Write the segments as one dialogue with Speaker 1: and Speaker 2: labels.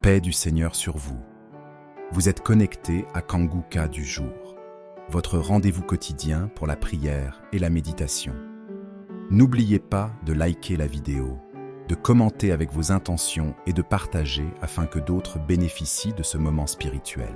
Speaker 1: Paix du Seigneur sur vous. Vous êtes connectés à Kanguka du jour, votre rendez-vous quotidien pour la prière et la méditation. N'oubliez pas de liker la vidéo, de commenter avec vos intentions et de partager afin que d'autres bénéficient de ce moment spirituel.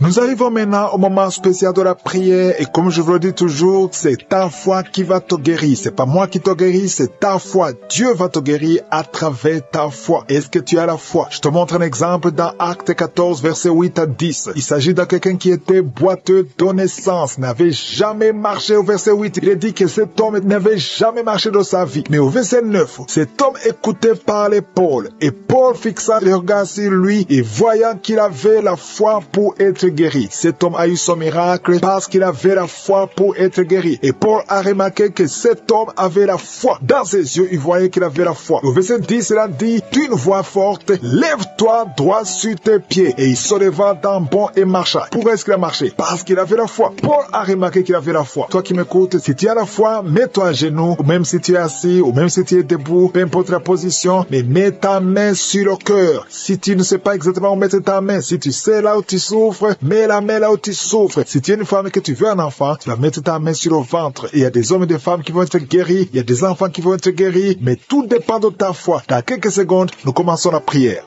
Speaker 2: Nous arrivons maintenant au moment spécial de la prière et comme je vous le dis toujours, c'est ta foi qui va te guérir. C'est pas moi qui te guéris, c'est ta foi. Dieu va te guérir à travers ta foi. Est-ce que tu as la foi? Je te montre un exemple dans Acte 14, verset 8 à 10. Il s'agit de quelqu'un qui était boiteux de naissance, n'avait jamais marché au verset 8. Il est dit que cet homme n'avait jamais marché de sa vie. Mais au verset 9, cet homme écoutait parler Paul et Paul fixa le regard sur lui et voyant qu'il avait la foi pour être guéri. Cet homme a eu son miracle parce qu'il avait la foi pour être guéri. Et Paul a remarqué que cet homme avait la foi. Dans ses yeux, il voyait qu'il avait la foi. Au verset 10, il a dit d'une voix forte, lève-toi droit sur tes pieds. Et il se leva d'un bond et marcha. Pourquoi est-ce qu'il a marché? Parce qu'il avait la foi. Paul a remarqué qu'il avait la foi. Toi qui m'écoutes, si tu as la foi, mets-toi à genoux, ou même si tu es assis, ou même si tu es debout, peu importe la position, mais mets ta main sur le cœur. Si tu ne sais pas exactement où mettre ta main, si tu sais là où tu souffres, mets la main là où tu souffres. Si tu es une femme et que tu veux un enfant, tu vas mettre ta main sur le ventre. Et il y a des hommes et des femmes qui vont être guéris. Il y a des enfants qui vont être guéris. Mais tout dépend de ta foi. Dans quelques secondes, nous commençons la prière.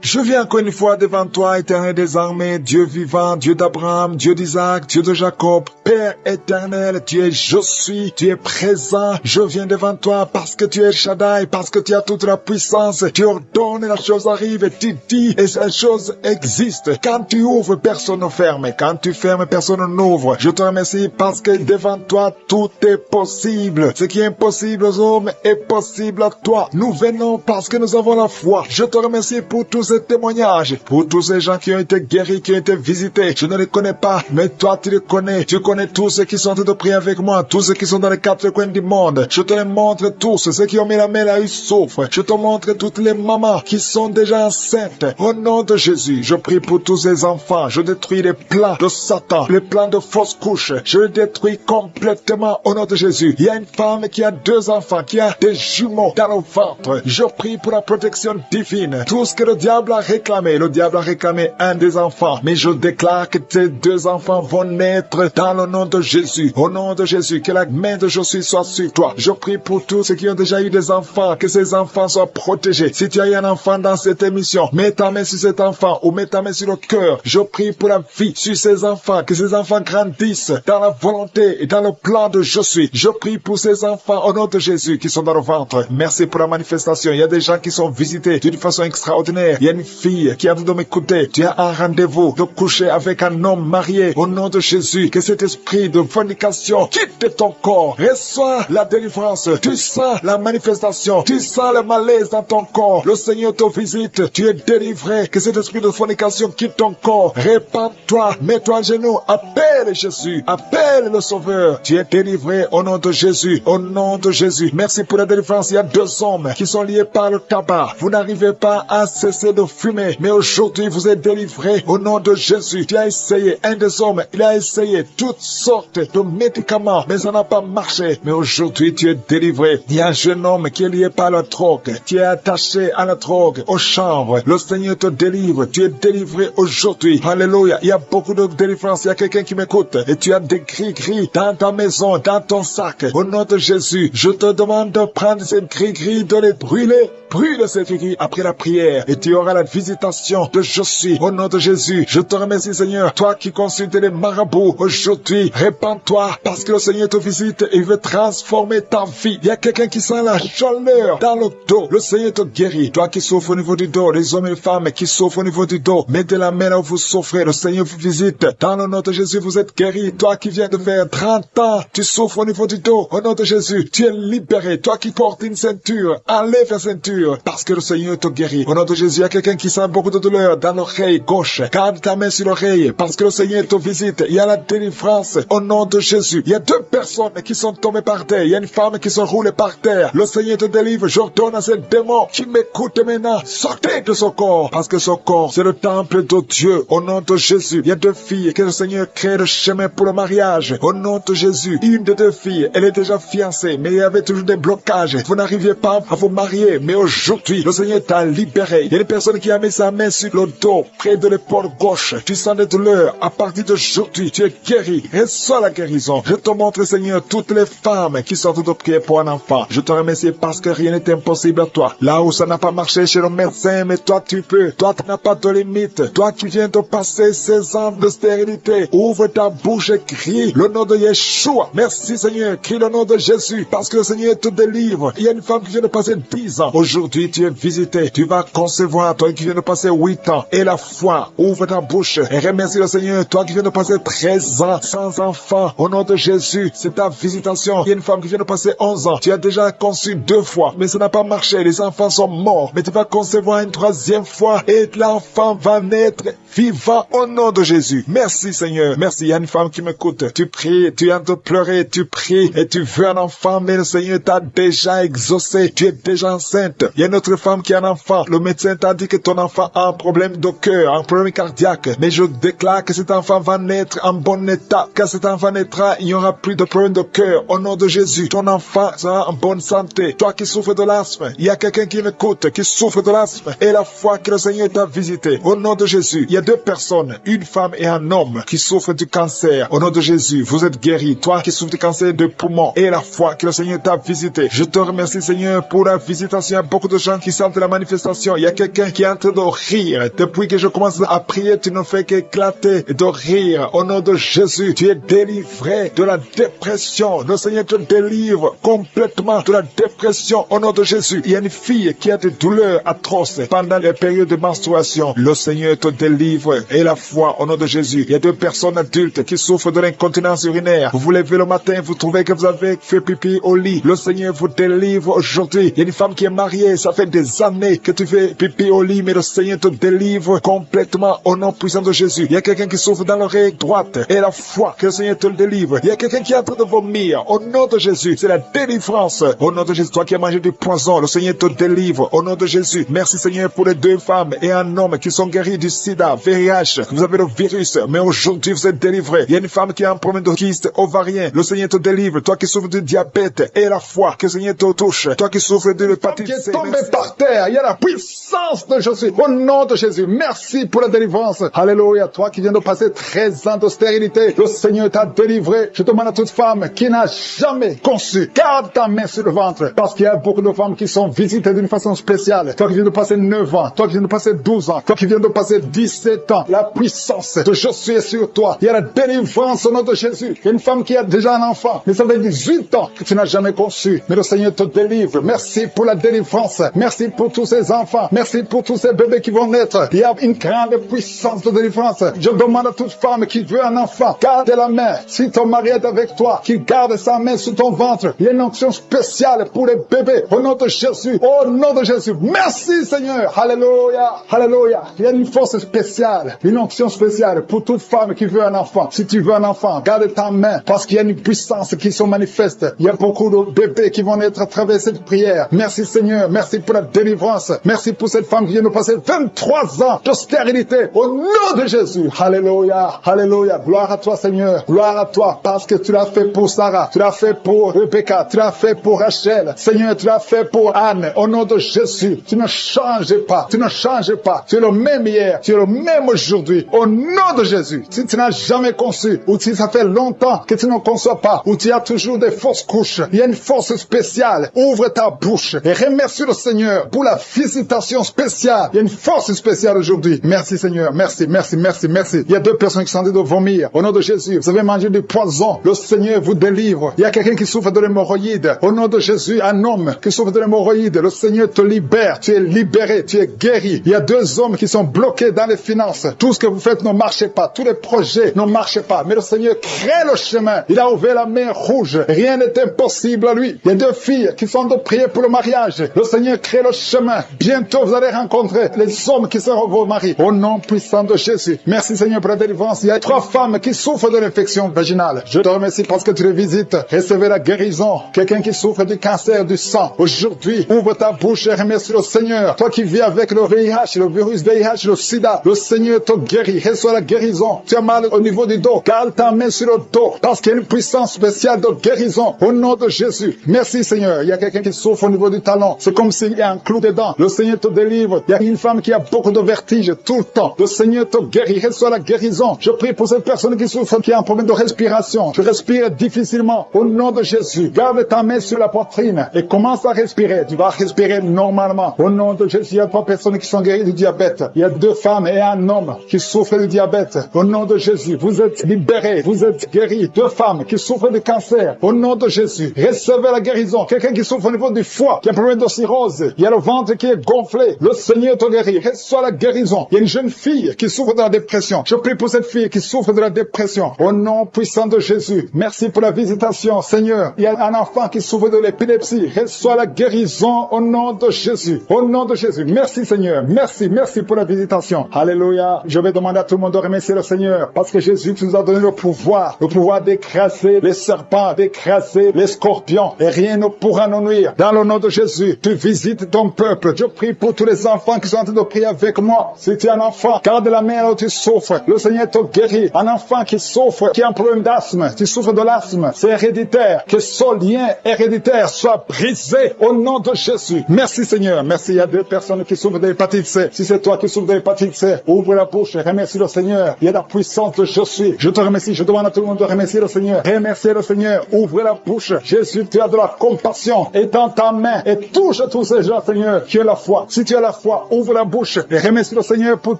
Speaker 2: Je viens encore une fois devant toi, éternel des armées, Dieu vivant, Dieu d'Abraham, Dieu d'Isaac, Dieu de Jacob, Père éternel, tu es je suis, tu es présent. Je viens devant toi parce que tu es Shaddai, parce que tu as toute la puissance. Tu ordonnes et la chose arrive, et tu dis et la chose existe. Quand tu ouvres, personne ne ferme. Quand tu fermes, personne n'ouvre. Je te remercie parce que devant toi, tout est possible. Ce qui est impossible aux hommes est possible à toi. Nous venons parce que nous avons la foi. Je te remercie pour tous ces témoignages, pour tous ces gens qui ont été guéris, qui ont été visités. Je ne les connais pas, mais toi tu les connais. Tu connais tous ceux qui sont en train de prier avec moi, tous ceux qui sont dans les quatre coins du monde. Je te les montre tous, ceux qui ont mis la main là, ils souffrent. Je te montre toutes les mamans qui sont déjà enceintes. Au nom de Jésus, je prie pour tous ces enfants. Je détruis les plans de Satan, les plans de fausses couches. Je les détruis complètement au nom de Jésus. Il y a une femme qui a 2 enfants, qui a des jumeaux dans le ventre. Je prie pour la protection divine. Tout ce que le diable a réclamé un des enfants, mais je déclare que ces 2 enfants vont naître dans le nom de Jésus. Au nom de Jésus, que la main de Jésus soit sur toi. Je prie pour tous ceux qui ont déjà eu des enfants, que ces enfants soient protégés. Si tu as eu un enfant dans cette émission, mets ta main sur cet enfant ou mets ta main sur le cœur. Je prie pour la vie sur ces enfants, que ces enfants grandissent dans la volonté et dans le plan de je suis. Je prie pour ces enfants au nom de Jésus qui sont dans le ventre. Merci pour la manifestation. Il y a des gens qui sont visités d'une façon extraordinaire. Il y a une fille qui a voulu m'écouter. Tu as un rendez-vous de coucher avec un homme marié. Au nom de Jésus, que cet esprit de fornication quitte ton corps. Reçois la délivrance. Tu sens la manifestation. Tu sens le malaise dans ton corps. Le Seigneur te visite. Tu es délivré. Que cet esprit de fornication quitte ton corps. Répands-toi. Mets-toi à genoux. Appelle Jésus. Appelle le Sauveur. Tu es délivré au nom de Jésus. Au nom de Jésus. Merci pour la délivrance. Il y a 2 hommes qui sont liés par le tabac. Vous n'arrivez pas à cesser de fumer, mais aujourd'hui vous êtes délivrés au nom de Jésus. Tu as essayé, un des hommes, il a essayé toutes sortes de médicaments, mais ça n'a pas marché. Mais aujourd'hui tu es délivré. Il y a un jeune homme qui est lié par la drogue. Tu es attaché à la drogue, aux chambres. Le Seigneur te délivre. Tu es délivré aujourd'hui. Alléluia. Il y a beaucoup de délivrance. Il y a quelqu'un qui m'écoute et tu as des gris-gris dans ta maison, dans ton sac. Au nom de Jésus, je te demande de prendre ces gris-gris, de les brûler. Brûle ces gris après la prière et tu auras la visitation de je suis. Au nom de Jésus, je te remercie Seigneur. Toi qui consultes les marabouts, aujourd'hui, répands-toi parce que le Seigneur te visite et il veut transformer ta vie. Il y a quelqu'un qui sent la chaleur dans le dos. Le Seigneur te guérit. Toi qui souffres au niveau du dos, les hommes et les femmes qui souffrent au niveau du dos, mettez la main là où vous souffrez. Le Seigneur vous visite. Dans le nom de Jésus, vous êtes guéri. Toi qui viens de faire 30 ans, tu souffres au niveau du dos. Au nom de Jésus, tu es libéré. Toi qui portes une ceinture, enlève la ceinture parce que le Seigneur te guérit. Au nom de Jésus, il y a quelqu'un quelqu'un qui sent beaucoup de douleur dans l'oreille gauche. Garde ta main sur l'oreille parce que le Seigneur te visite. Il y a la délivrance au nom de Jésus. Il y a 2 personnes qui sont tombées par terre. Il y a une femme qui se roule par terre. Le Seigneur te délivre. J'ordonne à ce démon qui m'écoute maintenant, sortez de son corps parce que son corps, c'est le temple de Dieu. Au nom de Jésus, il y a 2 filles que le Seigneur crée le chemin pour le mariage. Au nom de Jésus, une des 2 filles, elle est déjà fiancée, mais il y avait toujours des blocages. Vous n'arriviez pas à vous marier, mais aujourd'hui, le Seigneur t'a libéré. Il y a une personne qui a mis sa main sur le dos, près de l'épaule gauche. Tu sens des douleurs. À partir d'aujourd'hui, tu es guéri. Reçois la guérison. Je te montre, Seigneur, toutes les femmes qui sortent de prier pour un enfant. Je te remercie parce que rien n'est impossible à toi. Là où ça n'a pas marché chez le médecin, mais toi tu peux. Toi tu n'as pas de limite. Toi qui viens de passer 16 ans de stérilité, ouvre ta bouche et crie le nom de Yeshua. Merci Seigneur, crie le nom de Jésus parce que le Seigneur te délivre. Il y a une femme qui vient de passer 10 ans. Aujourd'hui tu es visité. Tu vas concevoir. Toi qui viens de passer 8 ans. Et la foi, ouvre ta bouche et remercie le Seigneur. Toi qui viens de passer 13 ans sans enfant. Au nom de Jésus, c'est ta visitation. Il y a une femme qui vient de passer 11 ans. Tu as déjà conçu 2 fois, mais ça n'a pas marché. Les enfants sont morts. Mais tu vas concevoir une 3e fois et l'enfant va naître vivant au nom de Jésus. Merci Seigneur. Merci. Il y a une femme qui m'écoute. Tu pries, tu es en train de pleurer, tu pries et tu veux un enfant, mais le Seigneur t'a déjà exaucé. Tu es déjà enceinte. Il y a une autre femme qui a un enfant. Le médecin t'a dit que ton enfant a un problème de cœur, un problème cardiaque. Mais je déclare que cet enfant va naître en bon état. Quand cet enfant naîtra, il n'y aura plus de problème de cœur. Au nom de Jésus, ton enfant sera en bonne santé. Toi qui souffres de l'asthme, il y a quelqu'un qui m'écoute, qui souffre de l'asthme. Et la foi que le Seigneur t'a visité. Au nom de Jésus, il y a 2 personnes, une femme et un homme, qui souffrent du cancer. Au nom de Jésus, vous êtes guéris. Toi qui souffres du cancer de poumon. Et la foi que le Seigneur t'a visité. Je te remercie Seigneur pour la visitation. Il y a beaucoup de gens qui sentent la manifestation. Il y a quelqu'un qui est en train de rire. Depuis que je commence à prier, tu ne fais qu'éclater de rire. Au nom de Jésus, tu es délivré de la dépression. Le Seigneur te délivre complètement de la dépression. Au nom de Jésus, il y a une fille qui a des douleurs atroces pendant les périodes de menstruation. Le Seigneur te délivre et la foi au nom de Jésus. Il y a 2 personnes adultes qui souffrent de l'incontinence urinaire. Vous vous levez le matin, vous trouvez que vous avez fait pipi au lit. Le Seigneur vous délivre aujourd'hui. Il y a une femme qui est mariée, ça fait des années que tu fais pipi au lit, mais le Seigneur te délivre complètement au nom puissant de Jésus. Il y a quelqu'un qui souffre dans l'oreille droite et la foi que le Seigneur te le délivre. Il y a quelqu'un qui est en train de vomir au nom de Jésus. C'est la délivrance au nom de Jésus. Toi qui as mangé du poison, le Seigneur te délivre au nom de Jésus. Merci Seigneur pour les 2 femmes et un homme qui sont guéris du sida, VIH. Vous avez le virus, mais aujourd'hui vous êtes délivrés. Il y a une femme qui a un problème de kyste ovarien. Le Seigneur te délivre. Toi qui souffres du diabète et la foi que le Seigneur te touche. Toi qui souffres de l'hépatite C. Qui est tombé par terre. Il y a la puissance de Jésus. Au nom de Jésus. Merci pour la délivrance. Alléluia. Toi qui viens de passer 13 ans de stérilité. Le Seigneur t'a délivré. Je demande à toute femme qui n'a jamais conçu. Garde ta main sur le ventre. Parce qu'il y a beaucoup de femmes qui sont visitées d'une façon spéciale. Toi qui viens de passer 9 ans. Toi qui viens de passer 12 ans. Toi qui viens de passer 17 ans. La puissance de Jésus est sur toi. Il y a la délivrance au nom de Jésus. Il y a une femme qui a déjà un enfant. Mais ça fait 18 ans que tu n'as jamais conçu. Mais le Seigneur te délivre. Merci pour la délivrance. Merci pour tous ces enfants. Merci pour tous ces bébés qui vont naître. Il y a une grande puissance de délivrance. Je demande à toute femme qui veut un enfant, garde la main. Si ton mari est avec toi, qu'il garde sa main sur ton ventre. Il y a une onction spéciale pour les bébés. Au nom de Jésus. Au nom de Jésus. Merci Seigneur. Alléluia. Alléluia. Il y a une force spéciale. Une onction spéciale pour toute femme qui veut un enfant. Si tu veux un enfant, garde ta main. Parce qu'il y a une puissance qui se manifeste. Il y a beaucoup de bébés qui vont naître à travers cette prière. Merci Seigneur. Merci pour la délivrance. Merci pour cette femme qui vient de passer 23 ans de stérilité. Au nom de Jésus. Alléluia. Alléluia. Gloire à toi Seigneur. Gloire à toi parce que tu l'as fait pour Sarah. Tu l'as fait pour Rebecca. Tu l'as fait pour Rachel. Seigneur, tu l'as fait pour Anne. Au nom de Jésus. Tu ne changes pas. Tu ne changes pas. Tu es le même hier. Tu es le même aujourd'hui. Au nom de Jésus. Si tu n'as jamais conçu ou si ça fait longtemps que tu ne conçois pas ou tu as toujours des fausses couches, il y a une force spéciale. Ouvre ta bouche et remercie le Seigneur pour la visitation spéciale. Il y a une force spéciale aujourd'hui. Merci Seigneur. Merci, merci, merci, merci. Il y a 2 personnes qui sont en train de vomir. Au nom de Jésus, vous avez mangé du poison. Le Seigneur vous délivre. Il y a quelqu'un qui souffre de l'hémorroïde. Au nom de Jésus, Jésus, un homme qui souffre de l'hémorroïde, le Seigneur te libère, tu es libéré, tu es guéri. Il y a 2 hommes qui sont bloqués dans les finances. Tout ce que vous faites ne marche pas, tous les projets ne marchent pas, mais le Seigneur crée le chemin. Il a ouvert la mer rouge, rien n'est impossible à lui. Il y a 2 filles qui sont de prier pour le mariage. Le Seigneur crée le chemin. Bientôt vous allez rencontrer les hommes qui seront vos maris. Au nom puissant de Jésus. Merci Seigneur pour la délivrance. Il y a 3 femmes qui souffrent de l'infection vaginale. Je te remercie parce que tu les visites. Recevez la guérison. Quelqu'un qui souffre du cancer du sang. Aujourd'hui, ouvre ta bouche et remercie le Seigneur. Toi qui vis avec le VIH, le virus VIH, le sida, le Seigneur te guérit. Reçois la guérison. Tu as mal au niveau du dos. Garde ta main sur le dos parce qu'il y a une puissance spéciale de guérison. Au nom de Jésus. Merci Seigneur. Il y a quelqu'un qui souffre au niveau du talon. C'est comme s'il y a un clou dedans. Le Seigneur te délivre. Il y a une femme qui a beaucoup de vertige tout le temps. Le Seigneur te guérit. Reçois la guérison. Je prie pour cette personne qui souffre, qui a un problème de respiration. Tu respires difficilement. Au nom de Jésus. Garde ta main sur la poitrine et commence à respirer. Tu vas respirer normalement. Au nom de Jésus. Il y a 3 personnes qui sont guéries du diabète. Il y a 2 femmes et un homme qui souffrent du diabète. Au nom de Jésus. Vous êtes libérés. Vous êtes guéris. 2 femmes qui souffrent de cancer. Au nom de Jésus. Recevez la guérison. Quelqu'un qui souffre au niveau du foie, qui a un problème de cirrhose. Il y a le ventre qui est gonflé. Le Seigneur te guérit. Reçois la guérison. Il y a une jeune fille qui souffre de la dépression. Je prie pour cette fille qui souffre de la dépression. Au nom puissant de Jésus. Merci pour la visitation, Seigneur. Il y a un enfant qui souffre de l'épilepsie. Reçois la guérison au nom de Jésus. Au nom de Jésus. Merci, Seigneur. Merci pour la visitation. Alléluia. Je vais demander à tout le monde de remercier le Seigneur parce que Jésus nous a donné le pouvoir d'écraser les serpents, d'écraser les scorpions et rien ne pourra nous nuire. Dans le nom de Jésus, tu visites ton peuple. Je prie pour tous les enfants qui sont en train de prier avec moi. Si tu es un enfant, garde la main là où tu souffres. Le Seigneur te guérit. Un enfant qui souffre, qui a un problème d'asthme, tu souffres de l'asthme, c'est héréditaire. Que ce lien héréditaire soit brisé au nom de Jésus. Merci Seigneur. Merci. Il y a 2 personnes qui souffrent de l'hépatite C. Si c'est toi qui souffres de l'hépatite C, ouvre la bouche et remercie le Seigneur. Il y a la puissance de je suis. Je te remercie. Je demande à tout le monde de remercier le Seigneur. Remerciez le Seigneur. Ouvre la bouche. Jésus, tu as de la compassion. Étends ta main et touche tous ces gens, Seigneur, qui ont la foi. Si tu as la foi, ouvre la bouche et remercie le Seigneur pour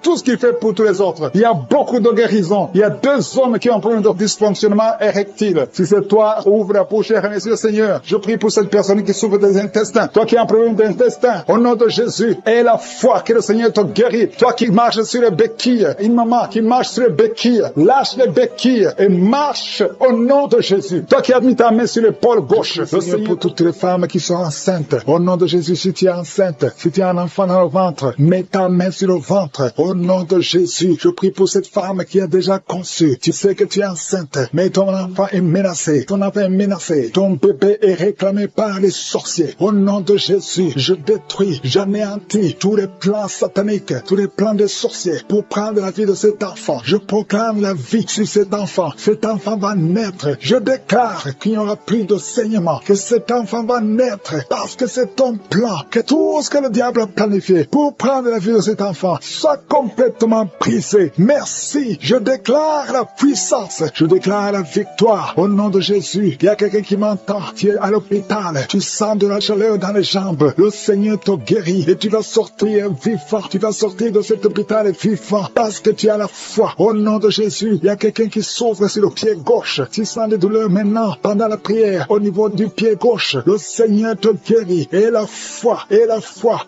Speaker 2: tout ce qu'il fait pour tous les autres. Il y a beaucoup de guérisons. Il y a 2 hommes qui ont un problème de dysfonctionnement érectile. Si c'est toi, ouvre la bouche et remercie le Seigneur. Je prie pour cette personne qui souffre des intestins. Toi qui as un problème d'intestin, au nom de Jésus, aie la foi que le Seigneur te guérit. Toi qui marches sur les béquilles, une maman qui marche sur les béquilles, lâche les béquilles et marche au nom de Jésus. Toi qui as mis ta main sur l'épaule gauche, le Seigneur pour toutes les femmes qui sont enceintes. Au nom de Jésus, si tu es enceinte, si tu as un enfant dans le ventre, mets ta main sur le ventre. Au nom de Jésus, je prie pour cette femme qui a déjà conçu. Tu sais que tu es enceinte, mais ton enfant est menacé. Ton enfant est menacé. Ton bébé est réclamé par les sorciers. Au nom de Jésus, je détruis, j'anéantis tous les plans sataniques, tous les plans des sorciers pour prendre la vie de cet enfant. Je proclame la vie sur cet enfant. Cet enfant va naître. Je déclare qu'il n'y aura plus de saignement, que cet enfant va naître parce que c'est ton plan, que tout ce que le diable a planifié pour prendre la vie de cet enfant soit complètement brisé. Merci. Je déclare la puissance. Je déclare la victoire au nom de Jésus. Il y a quelqu'un qui m'entend. Tu es à l'hôpital. Tu sens de la chaleur dans les jambes. Le Seigneur te guérit et tu vas sortir vivant. Tu vas sortir de cet hôpital vivant parce que tu as la foi. Au nom de Jésus, il y a quelqu'un qui souffre sur le pied gauche. Tu sens des douleurs maintenant pendant la prière au niveau du pied gauche. Le Seigneur te guérit et la foi.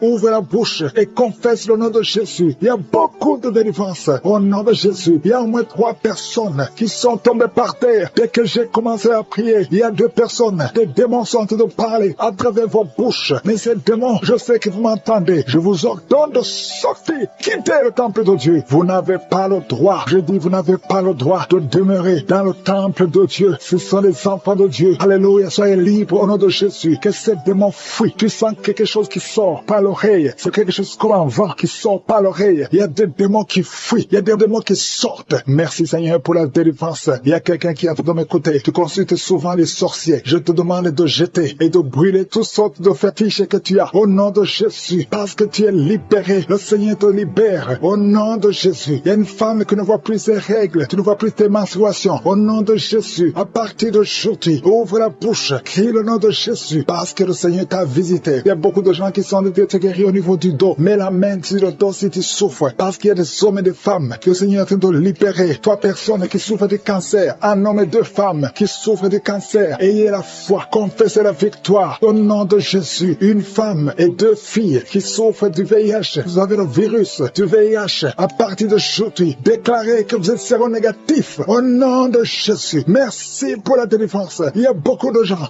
Speaker 2: Ouvre la bouche et confesse le nom de Jésus. Il y a beaucoup de délivrance au nom de Jésus. Il y a au moins 3 personnes qui sont tombées par terre. Dès que j'ai commencé à prier, il y a 2 personnes. Des démons sont en train de parler à travers vos bouches. Mais ces démons, je sais que vous m'entendez. Je vous ordonne de sortir. Quittez le temple de Dieu. Vous n'avez pas le droit. Je dis, vous n'avez pas le droit de demeurer dans le temple de Dieu. Ce sont les enfants de Dieu. Alléluia. Soyez libres au nom de Jésus. Que ces démons fuient. Tu sens quelque chose qui sort par l'oreille. C'est quelque chose comme un vent qui sort par l'oreille. Il y a des démons qui fuient. Il y a des démons qui sortent. Merci Seigneur pour la délivrance. Il y a quelqu'un qui a de m'écouter. Tu consultes souvent les sorciers. Je te demande de jeter et de brûler toutes sortes de fétiches que tu as au nom de Jésus. Parce que tu es libéré. Le Seigneur te libère au nom de Jésus. Il y a une femme qui ne voit plus ses règles. Tu ne vois plus tes menstruations. Au nom de Jésus. À partir d'aujourd'hui, ouvre la bouche. Crie le nom de Jésus. Parce que le Seigneur t'a visité. Il y a beaucoup de gens qui sont de te guérir au niveau du dos. Mets la main sur le dos si tu souffres. Parce qu'il y a des hommes et des femmes que le Seigneur est en train de libérer. 3 personnes qui souffrent de cancer. Un homme et 2 femmes qui souffrent de cancer. Ayez la foi. Confessez la victoire. toi, au nom de Jésus, une femme et 2 filles qui souffrent du VIH. Vous avez le virus du VIH. À partir d'aujourd'hui, déclarez que vous êtes séronégatif au nom de Jésus. Merci pour la délivrance. Il y a beaucoup de gens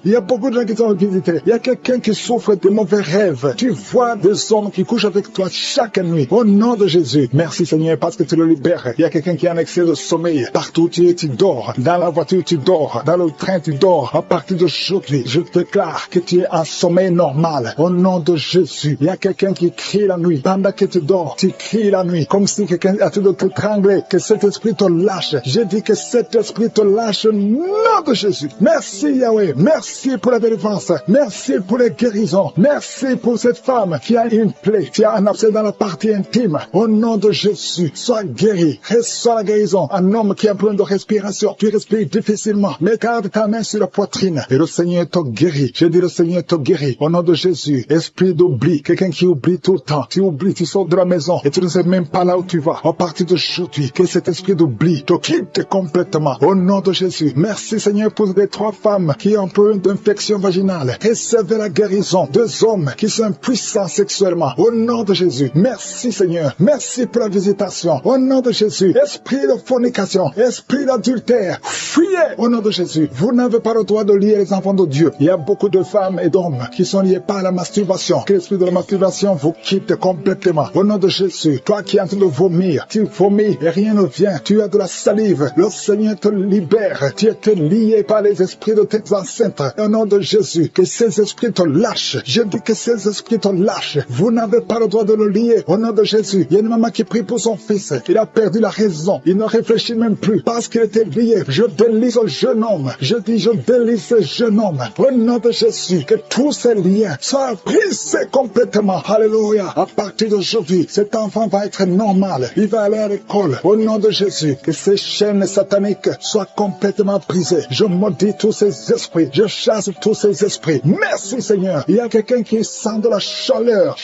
Speaker 2: qui sont visités. Il y a quelqu'un qui souffre de mauvais rêves. Tu vois des hommes qui couchent avec toi chaque nuit. Au nom de Jésus. Merci Seigneur parce que tu le libères. Il y a quelqu'un qui a un excès de sommeil. Partout tu dors. Dans la voiture tu dors. Dans le train tu dors. À partir d'aujourd'hui, je déclare que tu es en sommeil normal. Au nom de Jésus. Il y a quelqu'un qui crie la nuit. Pendant que tu dors, tu cries la nuit. Comme si quelqu'un a tout de t'étrangler. Que cet esprit te lâche. Je dis que cet esprit te lâche au nom de Jésus. Merci Yahweh. Merci pour la délivrance. Merci pour les guérisons. Merci pour cette femme qui a une plaie, qui a un abcès dans la partie intime. Au nom de Jésus, sois guéri. Reçois la guérison. Un homme qui a un problème de respiration. Tu respires difficilement. Mais garde ta main sur la poitrine. Et le Seigneur te guérit. Je dis le Seigneur te guérit. Au nom de Jésus, esprit d'oubli. Quelqu'un qui oublie tout le temps. Tu oublies, tu sors de la maison et tu ne sais même pas là où tu vas. À partir d'aujourd'hui, que cet esprit d'oubli te quitte complètement. Au nom de Jésus. Merci Seigneur pour les 3 femmes qui ont un problème d'infection vaginale. Recevez la guérison. 2 hommes qui sont puissants sexuellement. Au nom de Jésus. Merci Seigneur. Merci pour la visitation. Au nom de Jésus. Esprit de fornication. Esprit d'adultère. Fuyez au nom de Jésus. Vous n'avez pas le droit de lier les enfants de Dieu. Il y a beaucoup de femmes et d'hommes qui sont liés par la masturbation. Que l'esprit de la masturbation vous quitte complètement. Au nom de Jésus. Toi qui es en train de vomir. Tu vomis et rien ne vient. Tu as de la salive. Le Seigneur te libère. Tu es lié par les esprits de tes enceintes. Au nom de Jésus. Que ces esprits te lâchent. Je dis que ces esprits te lâchent. Vous n'avez pas le droit de le lier. Au nom de Jésus. Il y a une maman qui prie pour son fils. Il a perdu la raison. Il ne réfléchit même plus parce qu'il était lié. Je délie ce jeune homme. Je dis je délie ce jeune homme. Au nom de Jésus. Que tous ces liens soient brisés complètement. Alléluia. À partir d'aujourd'hui, cet enfant va être normal. Il va aller à l'école. Au nom de Jésus. Que ces chaînes sataniques soient complètement brisées. Je maudis tous ces esprits. Je chasse tous ces esprits. Merci Seigneur. Il y a quelqu'un qui sent de la chaleur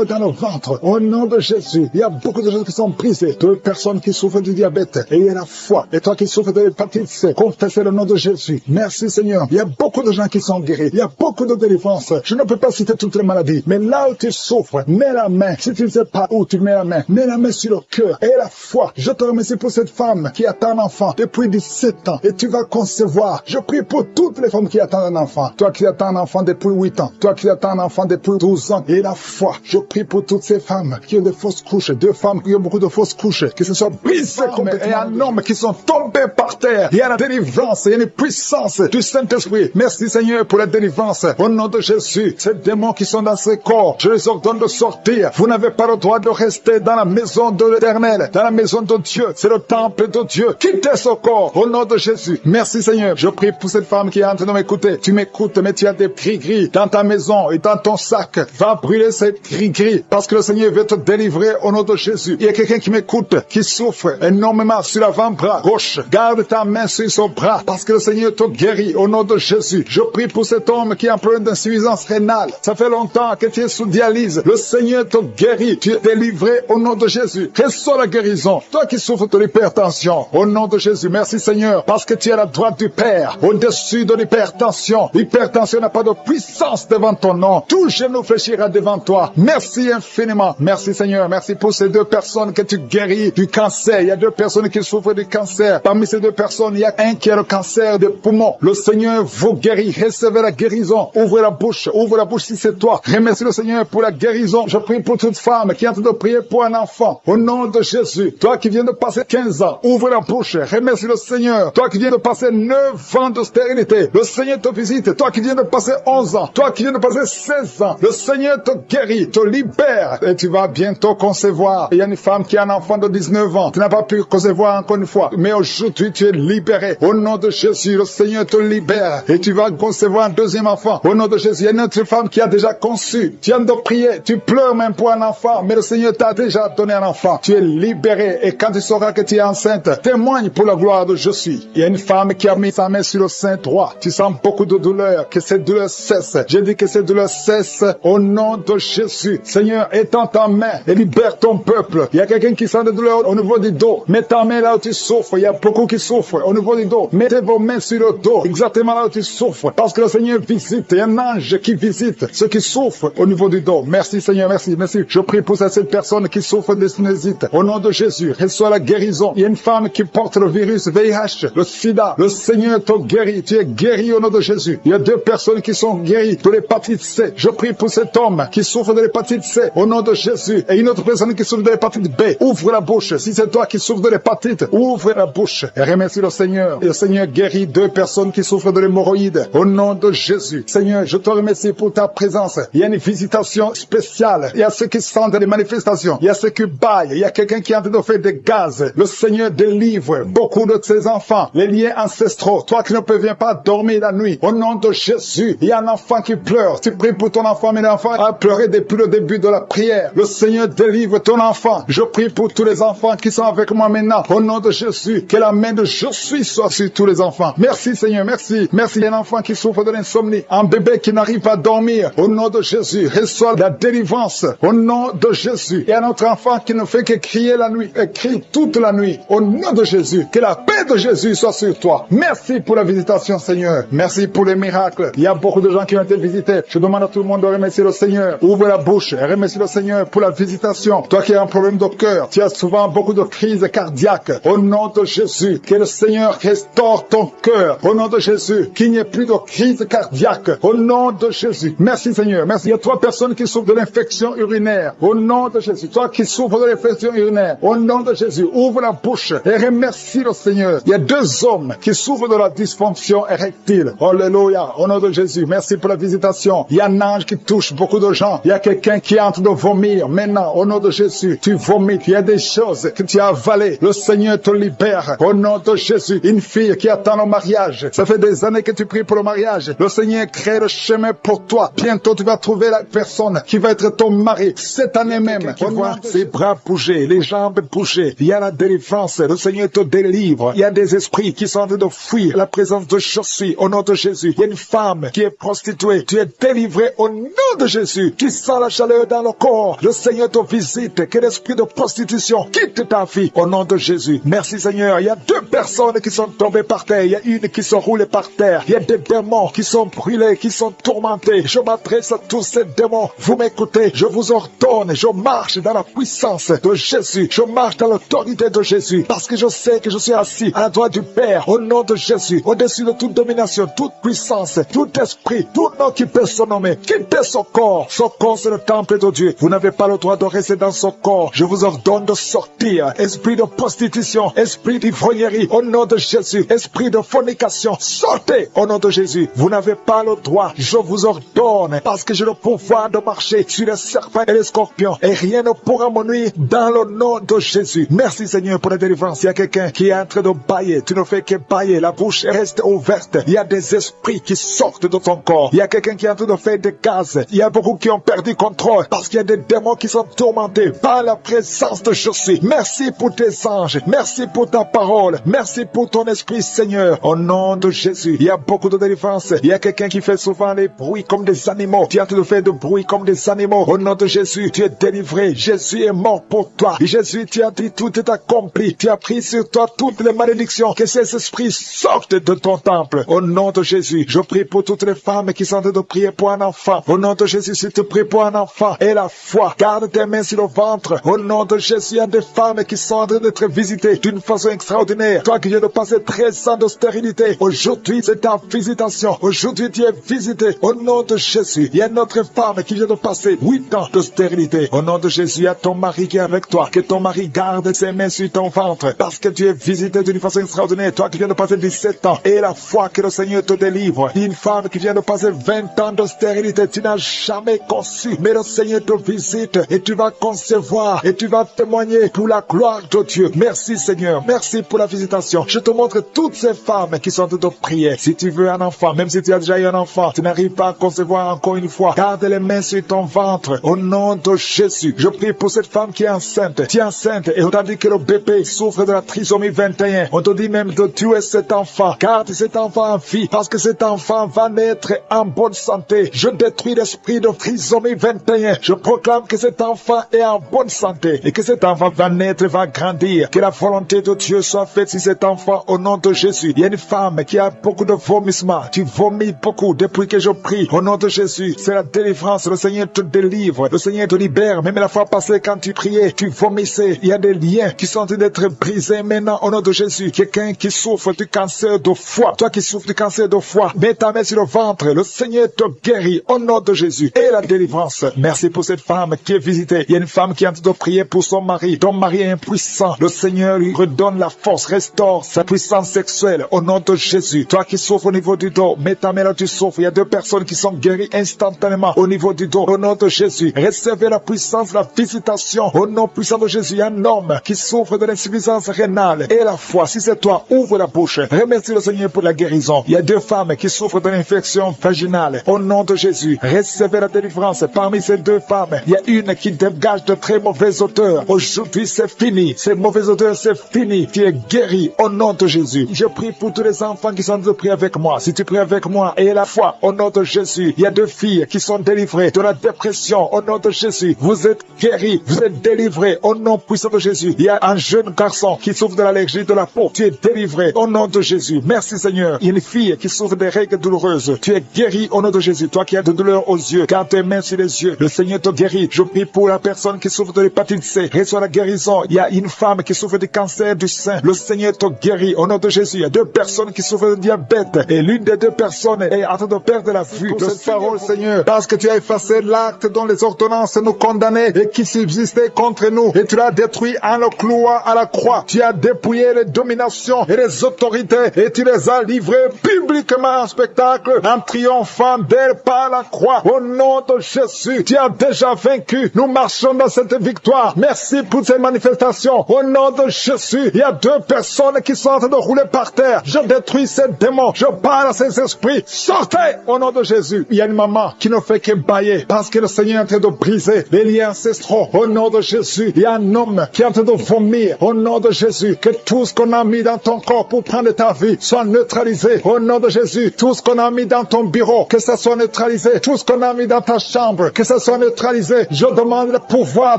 Speaker 2: dans le ventre. Au nom de Jésus, il y a beaucoup de gens qui sont brisés. Toutes les personnes qui souffrent du diabète, ayez la foi. Et toi qui souffres de l'hépatite C, confessez le nom de Jésus. Merci Seigneur. Il y a beaucoup de gens qui sont guéris. Il y a beaucoup de délivrances. Je ne peux pas citer toutes les maladies, mais là où tu souffres, mets la main. Si tu ne sais pas où tu mets la main sur le cœur. Et la foi. Je te remercie pour cette femme qui attend un enfant depuis 17 ans. Et tu vas concevoir. Je prie pour toutes les femmes qui attendent un enfant. Toi qui attends un enfant depuis 8 ans. Toi qui attends un enfant depuis 12 ans. Et la foi. Je prie pour toutes ces femmes qui ont des fausses couches. 2 femmes qui ont beaucoup de fausses couches. Qui se sont brisées complètement. Et un homme qui sont tombés par terre. Il y a la délivrance. Il y a une puissance du Saint-Esprit. Merci Seigneur pour la délivrance. Au nom de Jésus. Ces démons qui sont dans ces corps. Je les ordonne de sortir. Vous n'avez pas le droit de rester dans la maison de l'Éternel. Dans la maison de Dieu. C'est le temple de Dieu. Quittez ce corps. Au nom de Jésus. Merci Seigneur. Je prie pour cette femme qui est en train de m'écouter. Tu m'écoutes, mais tu as des gris-gris dans ta maison et dans ton sac. Va brûler ces gris-gris parce que le Seigneur veut te délivrer au nom de Jésus. Il y a quelqu'un qui m'écoute, qui souffre énormément sur l'avant-bras gauche. Garde ta main sur son bras parce que le Seigneur te guérit au nom de Jésus. Je prie pour cet homme qui a un problème d'insuffisance rénale. Ça fait longtemps que tu es sous dialyse. Le Seigneur te guérit. Tu es délivré au nom de Jésus. Reçois la guérison. Toi qui souffres de l'hypertension, au nom de Jésus. Merci Seigneur parce que tu es à la droite du Père, au-dessus de l'hypertension. L'hypertension n'a pas de puissance devant ton nom. Tout genou fléchira devant toi. Merci infiniment. Merci Seigneur. Merci pour ces 2 personnes que tu guéris du cancer. Il y a 2 personnes qui souffrent du cancer. Parmi ces 2 personnes, il y a un qui a le cancer des poumons. Le Seigneur vous guérit. Recevez la guérison. Ouvrez la bouche. Ouvre la bouche si c'est toi. Remercie le Seigneur pour la guérison. Je prie pour toute femme qui est en train de prier pour un enfant. Au nom de Jésus. Toi qui viens de passer 15 ans, ouvre la bouche. Remercie le Seigneur. Toi qui viens de passer 9 ans de stérilité. Le Seigneur te visite. Toi qui viens de passer 11 ans. Toi qui viens de passer 16 ans. Le Seigneur te guérit, te libère. Et tu vas bientôt concevoir. Il y a une femme qui a un enfant de 19 ans. Tu n'as pas pu concevoir encore une fois. Mais aujourd'hui, tu es libéré. Au nom de Jésus, le Seigneur te libère. Et tu vas concevoir un 2e enfant. Au nom de Jésus, il y a une autre femme qui a déjà conçu. Tu viens de prier. Tu pleures même pour un enfant. Mais le Seigneur t'a déjà donné un enfant. Tu es libéré. Et quand tu sauras que tu es enceinte, témoigne pour la gloire de je suis. Il y a une femme qui a mis sa main sur le sein droit. Tu sens beaucoup de douleur. Que cette douleur cesse. Je dis que cette douleur cesse au nom de Jésus. Seigneur, étends ta main et libère ton peuple. Il y a quelqu'un qui sent de douleur au niveau du dos. Mets ta main là où tu souffres. Il y a beaucoup qui souffrent au niveau du dos. Mettez vos mains sur le dos. Exactement là où tu souffres. Parce que le Seigneur visite visite. Il y a un ange qui visite ceux qui souffrent au niveau du dos. Merci Seigneur, merci, merci. Je prie pour cette personne qui souffre de sinusite. Au nom de Jésus, reçois la guérison. Il y a une femme qui porte le virus VIH, le sida. Le Seigneur te guérit. Tu es guéri au nom de Jésus. Il y a 2 personnes qui sont guéries de l'hépatite C. Je prie pour cet homme qui souffre de l'hépatite C au nom de Jésus. Et une autre personne qui souffre de l'hépatite B. Ouvre la bouche. Si c'est toi qui souffres de l'hépatite, ouvre la bouche. Et remercie le Seigneur. Et le Seigneur guérit 2 personnes qui souffrent de l'hémorroïde. Au nom de Jésus. Seigneur, je te remercie pour ta présence. Il y a une visitation spéciale. Il y a ceux qui sentent les manifestations. Il y a ceux qui baillent. Il y a quelqu'un qui est en train de faire des gaz. Le Seigneur délivre beaucoup de ses enfants. Les liens ancestraux. Toi qui ne parviens pas dormir la nuit. Au nom de Jésus. Il y a un enfant qui pleure. Tu pries pour ton enfant, mais l'enfant a pleuré depuis le début de la prière. Le Seigneur délivre ton enfant. Je prie pour tous les enfants qui sont avec moi maintenant. Au nom de Jésus. Que la main de je suis soit sur tous les enfants. Merci Seigneur, merci. Merci. Il y a un enfant qui souffre de l'insomnie. Un bébé qui n'arrive pas à dormir. Au nom de Jésus. Reçois la délivrance. Au nom de Jésus. Il y a un autre enfant qui ne fait que crier la nuit. Et crie toute la nuit. Au nom de Jésus. Que la paix de Jésus soit sur toi. Merci pour la visitation Seigneur. Merci pour les miracles. Il y a beaucoup de gens qui ont été visités. Je demande à tout le monde de remercier le Seigneur. Ouvre la bouche et remercie le Seigneur pour la visitation. Toi qui as un problème de cœur, tu as souvent beaucoup de crises cardiaques. Au nom de Jésus, que le Seigneur restaure ton cœur. Au nom de Jésus, qu'il n'y ait plus de crise cardiaque. Au nom de Jésus. Merci Seigneur. Merci. Il y a 3 personnes qui souffrent de l'infection urinaire. Au nom de Jésus. Toi qui souffres de l'infection urinaire. Au nom de Jésus. Ouvre la bouche et remercie le Seigneur. Il y a 2 hommes qui souffrent de la dysfonction érectile. Alléluia. Au nom de Jésus. Merci pour la visitation. Il y a un ange qui touche beaucoup de gens. Il y a quelqu'un qui est en train de vomir. Maintenant, au nom de Jésus, tu vomites. Il y a des choses que tu as avalées. Le Seigneur te libère. Au nom de Jésus. Une fille qui attend le mariage. Ça fait des années que tu pries pour le mariage. Le Seigneur crée le chemin pour toi. Bientôt, tu vas trouver la personne qui va être ton mari. Cette année même. Tu vois ses bras bouger, les jambes bouger. Il y a la délivrance. Le Seigneur te délivre. Il y a des esprits qui sont en train de fuir la présence de je suis. Au nom de Jésus. Il y a une femme qui est prostituée. Tu es délivré au nom de Jésus. Tu sens la chaleur dans le corps. Le Seigneur te visite. Que l'esprit de prostitution quitte ta vie. Au nom de Jésus. Merci Seigneur. Il y a 2 personnes qui sont tombées par terre. Il y a une qui se roule par terre. Il y a des démons qui sont brûlés, qui sont tourmentés. Je m'adresse à tous ces démons. Vous m'écoutez. Je vous ordonne. Je marche dans la puissance de Jésus. Je marche dans l'autorité de Jésus. Parce que je sais que je suis assis à la droite du Père. Au nom de Jésus. Au-dessus de toute domination, toute puissance, tout esprit, tout nom qui peut se nommer. Quittez son corps. Son corps, c'est le temple de Dieu. Vous n'avez pas le droit de rester dans son corps. Je vous ordonne de sortir. Esprit de prostitution, esprit d'ivrognerie, au nom de Jésus. Esprit de fornication, sortez au nom de Jésus. Vous n'avez pas le droit. Je vous ordonne, parce que j'ai le pouvoir de marcher sur les serpents et les scorpions. Et rien ne pourra me nuire dans le nom de Jésus. Merci Seigneur pour la délivrance. Il y a quelqu'un qui est en train de bailler. Tu ne fais que bailler. La bouche reste ouverte. Il y a des esprits qui sortent de ton corps. Il y a quelqu'un qui est en train de faire des gaz. Il y a beaucoup qui ont perdu contrôle parce qu'il y a des démons qui sont tourmentés par la présence de Jésus. Merci pour tes anges. Merci pour ta parole. Merci pour ton esprit, Seigneur. Au nom de Jésus, il y a beaucoup de délivrance. Il y a quelqu'un qui fait souvent des bruits comme des animaux. Tu es en train de faire des bruits comme des animaux. Au nom de Jésus, tu es délivré. Jésus est mort pour toi. Et Jésus, tu as dit tout est accompli. Tu as pris sur toi toutes les malédictions. Que ces esprits sortent de ton temple. Au nom de Jésus, je prie pour toutes les femmes qui sont en train de prier pour un enfant. Au nom de Jésus, si tu pries pour un enfant et la foi, garde tes mains sur le ventre. Au nom de Jésus, il y a des femmes qui sont en train d'être visitées d'une façon extraordinaire. Toi qui viens de passer 13 ans de stérilité, aujourd'hui c'est ta visitation. Aujourd'hui tu es visité. Au nom de Jésus, il y a une autre femme qui vient de passer 8 ans de stérilité. Au nom de Jésus, il y a ton mari qui est avec toi. Que ton mari garde ses mains sur ton ventre parce que tu es visité d'une façon extraordinaire. Toi qui viens de passer 17 ans et la foi que le Seigneur te délivre. Une femme qui vient de passer 20 ans de stérilité, tu n'as jamais conçu, mais le Seigneur te visite et tu vas concevoir et tu vas témoigner pour la gloire de Dieu. Merci Seigneur, merci pour la visitation. Je te montre toutes ces femmes qui sont en train de prier. Si tu veux un enfant, même si tu as déjà eu un enfant, tu n'arrives pas à concevoir encore une fois, garde les mains sur ton ventre. Au nom de Jésus, je prie pour cette femme qui est enceinte. Tu es enceinte et on t'a dit que le bébé souffre de la trisomie 21. On te dit même de tuer cet enfant. Garde cet enfant en vie parce que cet enfant va naître en bonne santé. Je détruis l'esprit de trisomie 21. Je proclame que cet enfant est en bonne santé et que cet enfant va naître, va grandir. Que la volonté de Dieu soit faite sur cet enfant au nom de Jésus. Il y a une femme qui a beaucoup de vomissements. Tu vomis beaucoup beaucoup depuis que je prie. Au nom de Jésus, c'est la délivrance. Le Seigneur te délivre. Le Seigneur te libère. Même la fois passée, quand tu priais, tu vomissais. Il y a des liens qui sont en train d'être brisés maintenant au nom de Jésus. Quelqu'un qui souffre du cancer de foie. Toi qui souffres du cancer de foie, mets ta main sur le ventre. Le Seigneur te guérit au nom de Jésus. Et la délivrance. Merci pour cette femme qui est visitée. Il y a une femme qui est en train de prier pour son mari. Ton mari est impuissant. Le Seigneur lui redonne la force, restaure sa puissance sexuelle au nom de Jésus. Toi qui souffres au niveau du dos, mets ta main là, tu souffres. Il y a 2 personnes qui sont guéries instantanément au niveau du dos. Au nom de Jésus, recevez la puissance, la visitation. Au nom puissant de Jésus, il y a un homme qui souffre de l'insuffisance rénale et la foi. Si c'est toi, ouvre la bouche. Remercie le Seigneur pour la guérison. Il y a 2 femmes qui souffrent de l'infection vaginale. Au nom de Jésus, recevez la délivrance. Parmi ces 2 femmes, il y a une qui dégage de très mauvaises odeurs. Aujourd'hui, c'est fini. Ces mauvaises odeurs, c'est fini. Tu es guéri au nom de Jésus. Je prie pour tous les enfants qui sont de prier avec moi. Si tu pries avec moi et la foi, au nom de Jésus, il y a 2 filles qui sont délivrées de la dépression. Au nom de Jésus, vous êtes guéris, vous êtes délivrés au nom puissant de Jésus. Il y a un jeune garçon qui souffre de l'allergie de la peau. Tu es délivré au nom de Jésus. Merci Seigneur. Il y a une fille qui souffre des règles douloureuses. Tu es guéri au nom de Jésus. Toi qui as de douleurs aux yeux, garde tes mains sur les yeux. Le Seigneur te guérit. Je prie pour la personne qui souffre de l'hépatite C. Reçois la guérison. Il y a une femme qui souffre du cancer du sein. Le Seigneur te guérit au nom de Jésus. Il y a 2 personnes qui souffrent de diabète et l'une des 2 personnes est en train de perdre la vue. De cette parole, Seigneur, parce que tu as effacé l'acte dont les ordonnances nous condamnaient et qui subsistait contre nous, et tu l'as détruit en le clouant à la croix. Tu as dépouillé les dominations et les autorités et tu les as livrées publiquement en spectacle en triomphant d'elles par la croix. Au nom de Jésus, tu as déjà vaincu. Nous marchons dans cette victoire. Merci pour cette manifestation. Au nom de Jésus, il y a 2 personnes qui sont en train de rouler par terre. Je détruis ces démons. Je parle à ces esprits. Sortez au nom de Jésus. Il y a une maman qui ne fait que bailler parce que le Seigneur est en train de briser les liens ancestraux. Au nom de Jésus, il y a un homme qui est en train de vomir. Au nom de Jésus, que tout ce qu'on a mis dans ton corps pour prendre ta vie soit neutralisé. Au nom de Jésus, tout ce qu'on a mis dans ton bureau, que ça soit neutralisé. Tout ce qu'on a mis dans ta chambre, que ça soit neutralisé. Je demande le pouvoir